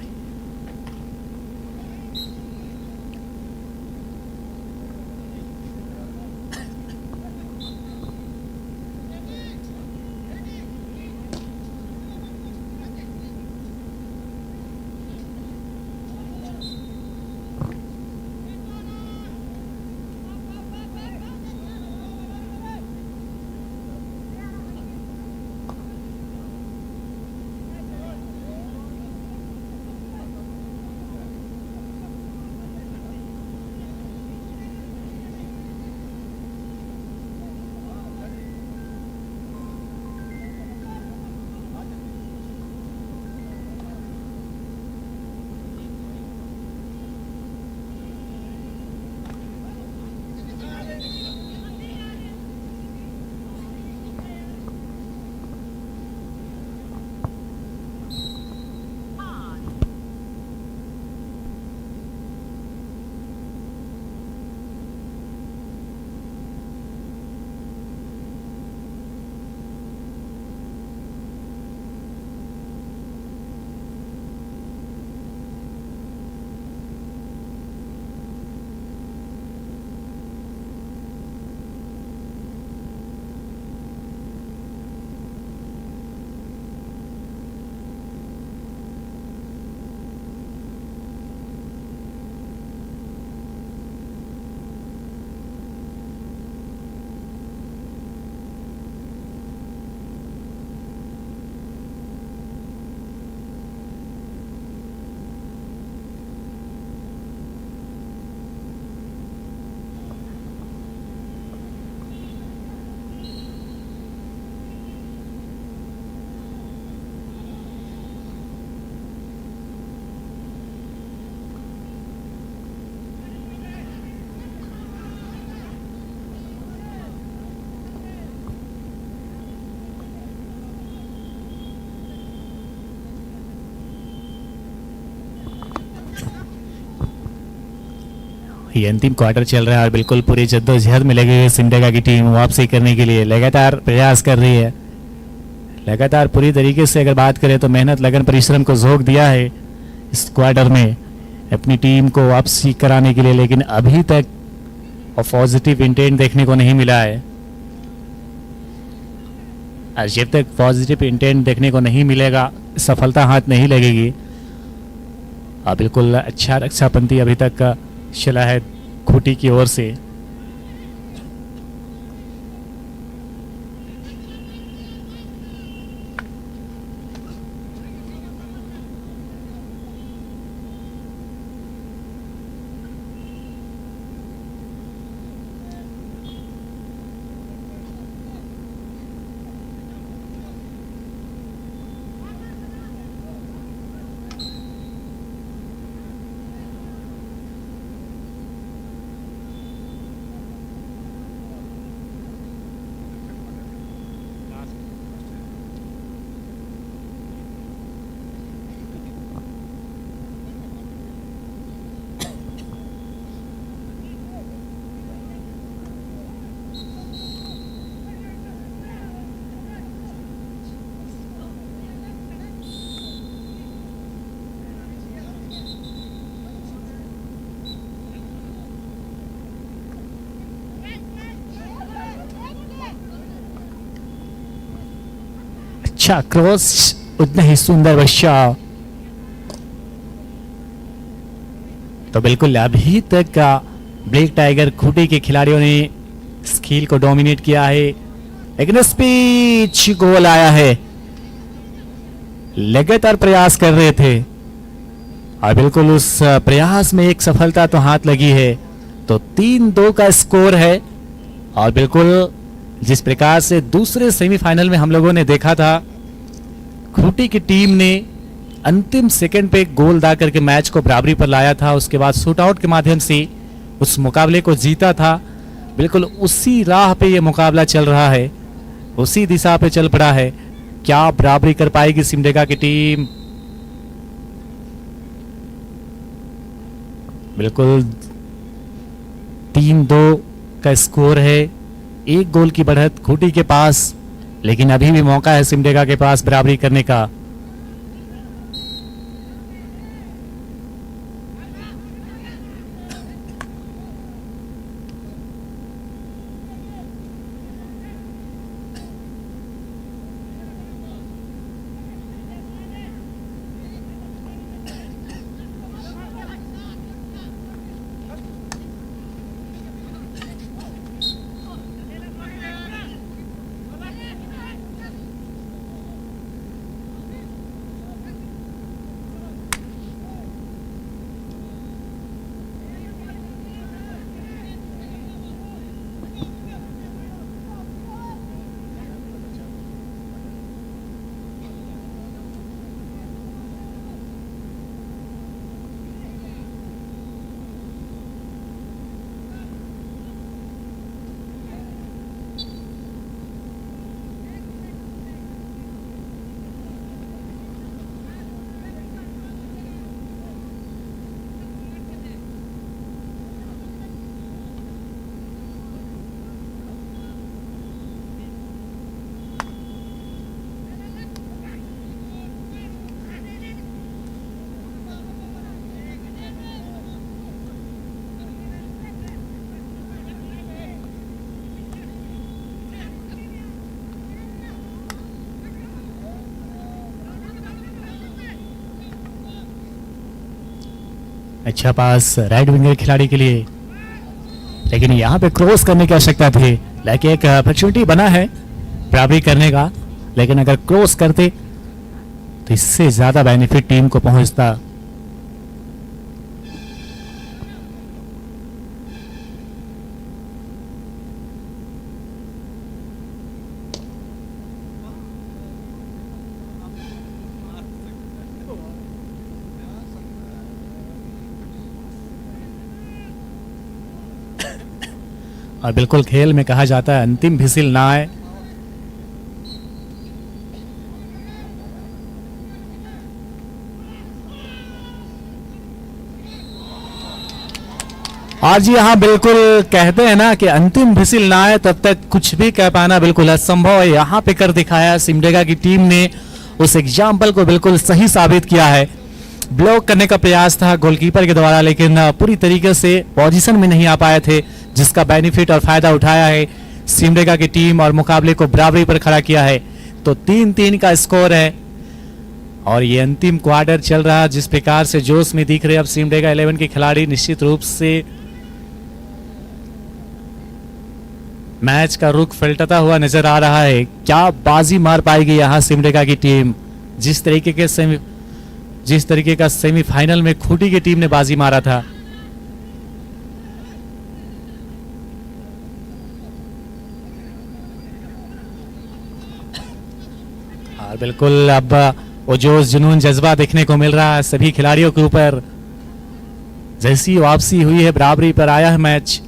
ये अंतिम क्वार्टर चल रहा है और बिल्कुल पूरी जद्दोजहद में लगी हुई सिमडेगा की टीम वापसी करने के लिए लगातार प्रयास कर रही है। लगातार पूरी तरीके से अगर बात करें तो मेहनत लगन परिश्रम को झोंक दिया है इस क्वार्टर में अपनी टीम को वापसी कराने के लिए, लेकिन अभी तक पॉजिटिव इंटेंट देखने को नहीं मिला है। और जब तक पॉजिटिव इंटेंट देखने को नहीं मिलेगा सफलता हाथ नहीं लगेगी। और बिल्कुल अच्छा रक्षापंथी अभी तक चला है खूटी की ओर से। अच्छा क्रॉस, उतना ही सुंदर बच्चा। तो बिल्कुल अभी तक का ब्लैक टाइगर खूटी के खिलाड़ियों ने इस खेल को डोमिनेट किया है, लेकिन स्पीच गोल आया है। लगातार प्रयास कर रहे थे और बिल्कुल उस प्रयास में एक सफलता तो हाथ लगी है। तो 3-2 का स्कोर है और बिल्कुल जिस प्रकार से दूसरे सेमीफाइनल में हम लोगों ने देखा था, खूंटी की टीम ने अंतिम सेकंड पे गोल दा करके मैच को बराबरी पर लाया था, उसके बाद शूट आउट के माध्यम से उस मुकाबले को जीता था। बिल्कुल उसी राह पे ये मुकाबला चल रहा है, उसी दिशा पे चल पड़ा है। क्या बराबरी कर पाएगी सिमडेगा की टीम? बिल्कुल 3-2 का स्कोर है, एक गोल की बढ़त खूंटी के पास, लेकिन अभी भी मौका है सिमडेगा के पास बराबरी करने का। अच्छा पास राइट विंगर खिलाड़ी के लिए, लेकिन यहाँ पे क्रॉस करने की आवश्यकता थी। लेकिन एक अपॉर्चुनिटी बना है बराबरी करने का, लेकिन अगर क्रॉस करते तो इससे ज्यादा बेनिफिट टीम को पहुंचता। और बिल्कुल खेल में कहा जाता है अंतिम भिसिल ना आए। आज यहाँ बिल्कुल कहते हैं ना कि अंतिम भिसिल ना आए तब तक कुछ भी कह पाना बिल्कुल असंभव है। यहाँ पे कर दिखाया सिमडेगा की टीम ने, उस एग्जाम्पल को बिल्कुल सही साबित किया है। ब्लॉक करने का प्रयास था गोलकीपर के द्वारा, लेकिन पूरी तरीके से पोजीशन में नहीं आ पाए थे, जिसका बेनिफिट और फायदा उठाया है सिमडेगा की टीम और मुकाबले को बराबरी पर खड़ा किया है। तो 3-3 का स्कोर है और ये अंतिम क्वार्टर चल रहा है। जिस प्रकार से जोश में दिख रहे अब सिमडेगा 11 के खिलाड़ी, निश्चित रूप से मैच का रुख पलटता हुआ नजर आ रहा है। क्या बाजी मार पाएगी यहाँ सिमडेगा की टीम? जिस तरीके का सेमीफाइनल में खूंटी की टीम ने बाजी मारा था। और बिल्कुल अब वो जोश जुनून जज्बा देखने को मिल रहा है सभी खिलाड़ियों के ऊपर। जैसी वापसी हुई है, बराबरी पर आया है मैच।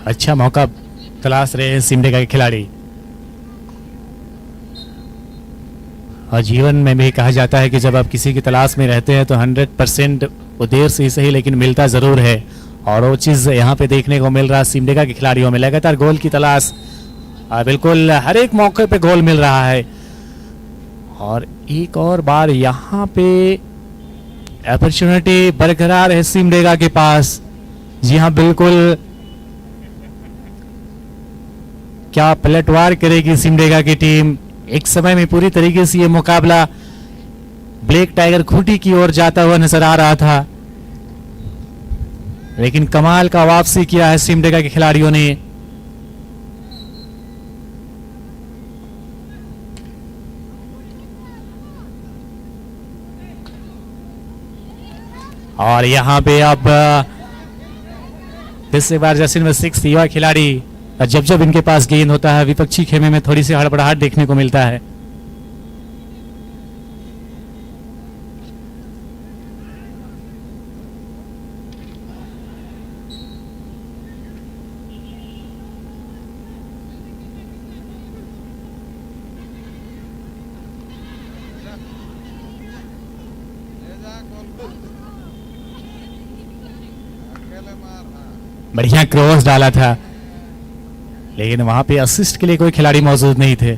अच्छा मौका तलाश रहे हैं सिमडेगा के खिलाड़ी। और जीवन में भी कहा जाता है कि जब आप किसी की तलाश में रहते हैं तो 100% वो देर से ही सही लेकिन मिलता ज़रूर है, और वो चीज़ यहाँ पे देखने को मिल रहा है। सिमडेगा के खिलाड़ियों में लगातार गोल की तलाश, बिल्कुल हर एक मौके पे गोल मिल रहा है। और एक और बार यहाँ पे अपॉर्चुनिटी बरकरार है सिमडेगा के पास। जी हाँ, बिल्कुल क्या पलटवार करेगी सिमडेगा की टीम। एक समय में पूरी तरीके से ये मुकाबला ब्लैक टाइगर खूंटी की ओर जाता हुआ नजर आ रहा था, लेकिन कमाल का वापसी किया है सिमडेगा के खिलाड़ियों ने। और यहां पे अब तीसरी बार जैसे में 6 युवा खिलाड़ी, जब जब इनके पास गेंद होता है विपक्षी खेमे में थोड़ी सी हड़बड़ाहट देखने को मिलता है। बढ़िया क्रॉस डाला था, लेकिन वहां पे असिस्ट के लिए कोई खिलाड़ी मौजूद नहीं थे।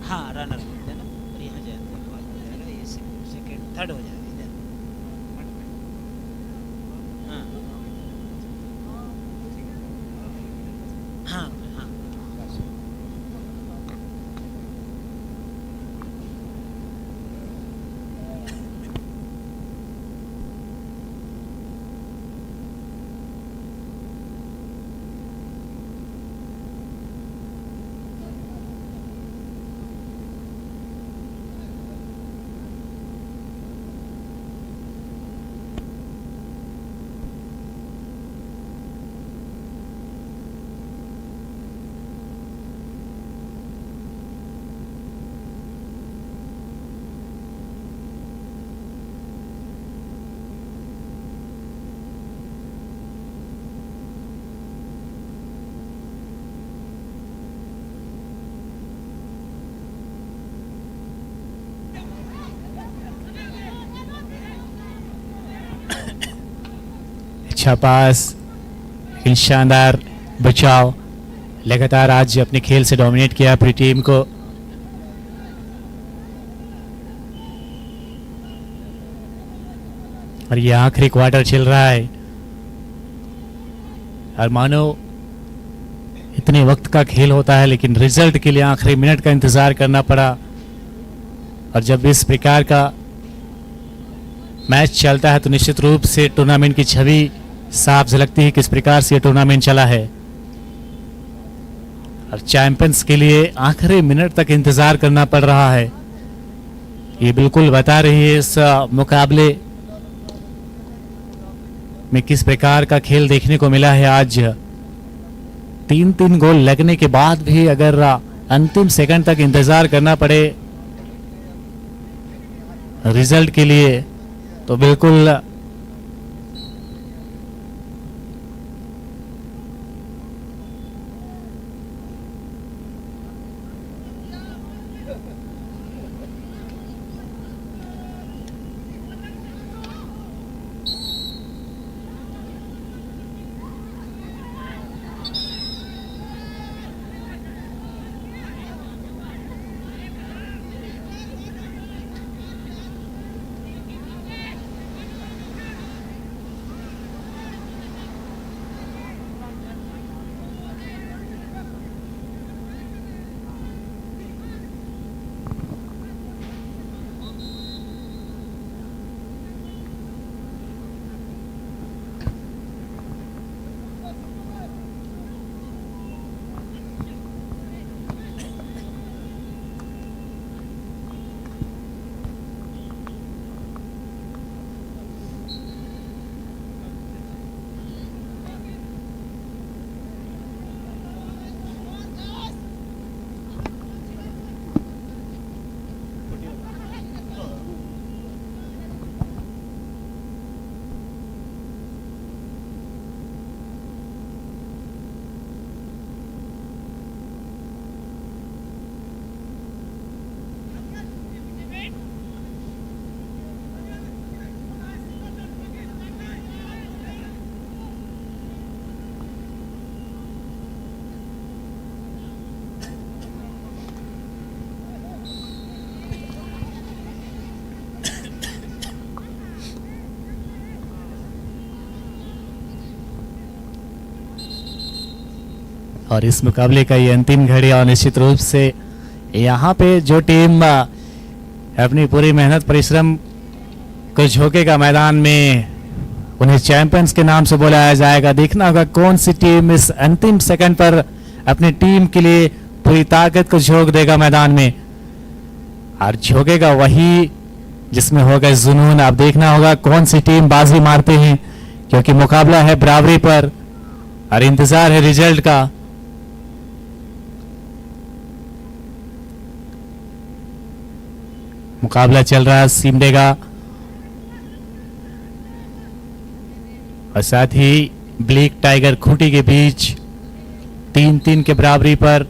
हाँ रनर बोलते हैं ना, और यहाँ जाएगा ये सेकेंड थर्ड हो जाएगा इधर। हाँ हाँ हाँ अच्छा पास, लेकिन शानदार बचाव। लगातार आज अपने खेल से डोमिनेट किया अपनी टीम को। और ये आखिरी क्वार्टर चल रहा है, और मानो इतने वक्त का खेल होता है लेकिन रिजल्ट के लिए आखिरी मिनट का इंतजार करना पड़ा। और जब इस प्रकार का मैच चलता है तो निश्चित रूप से टूर्नामेंट की छवि साफ झलकती है, किस प्रकार से ये टूर्नामेंट चला है। और चैंपियंस के लिए आखिरी मिनट तक इंतजार करना पड़ रहा है। ये बिल्कुल बता रही है इस मुकाबले में किस प्रकार का खेल देखने को मिला है। आज 3-3 गोल लगने के बाद भी अगर अंतिम सेकंड तक इंतजार करना पड़े रिजल्ट के लिए तो बिल्कुल और इस मुकाबले का ये अंतिम घड़ी और निश्चित रूप से यहाँ पे जो टीम अपनी पूरी मेहनत परिश्रम को झोंकेगा मैदान में, उन्हें चैंपियंस के नाम से बुलाया जाएगा। देखना होगा कौन सी टीम इस अंतिम सेकंड पर अपनी टीम के लिए पूरी ताकत को झोंक देगा मैदान में, और झोंकेगा वही जिसमें होगा जुनून। अब देखना होगा कौन सी टीम बाजी मारते हैं, क्योंकि मुकाबला है बराबरी पर और इंतजार है रिजल्ट का। मुकाबला चल रहा है सिमडेगा और साथ ही ब्लैक टाइगर खूंटी के बीच 3-3 के बराबरी पर।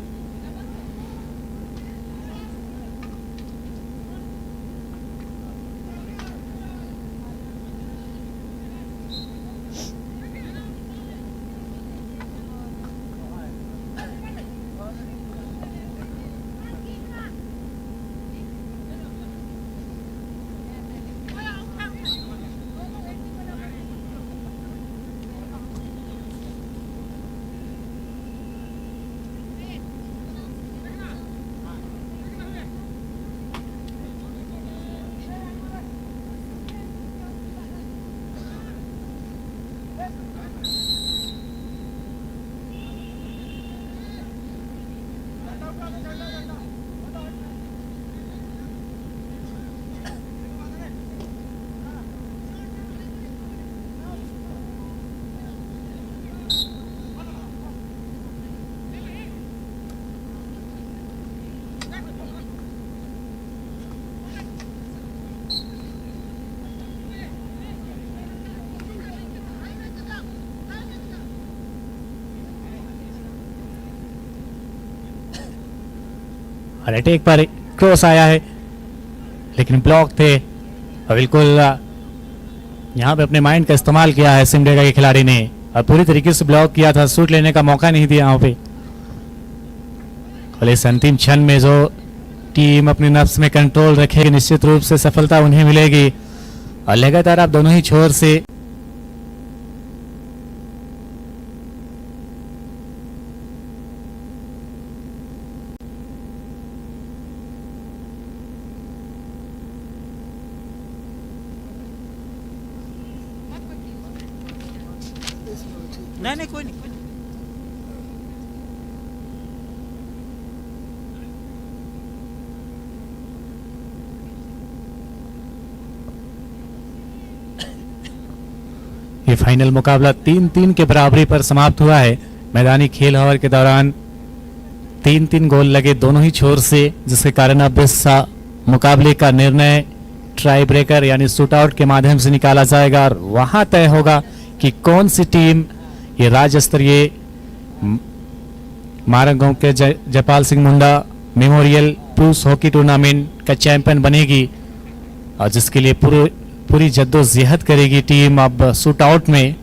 और अटैक पर क्रॉस आया है लेकिन ब्लॉक थे, और बिल्कुल यहाँ पे अपने माइंड का इस्तेमाल किया है सिमडेगा के खिलाड़ी ने और पूरी तरीके से ब्लॉक किया था, शूट लेने का मौका नहीं दिया यहाँ पे। और इस अंतिम क्षण में जो टीम अपने नफ्स में कंट्रोल रखेगी निश्चित रूप से सफलता उन्हें मिलेगी। और लगातार आप दोनों ही छोर से नहीं कोई नहीं। ये फाइनल मुकाबला 3-3 के बराबरी पर समाप्त हुआ है। मैदानी खेल ओवर के दौरान 3-3 गोल लगे दोनों ही छोर से, जिसके कारण अब इस मुकाबले का निर्णय ट्राई ब्रेकर यानी शूट आउट के माध्यम से निकाला जाएगा और वहां तय होगा कि कौन सी टीम ये राज्य स्तरीय मारंगांव के जयपाल सिंह मुंडा मेमोरियल पुरुष हॉकी टूर्नामेंट का चैंपियन बनेगी, और जिसके लिए पूरी जद्दोजहद करेगी टीम अब शूट आउट में।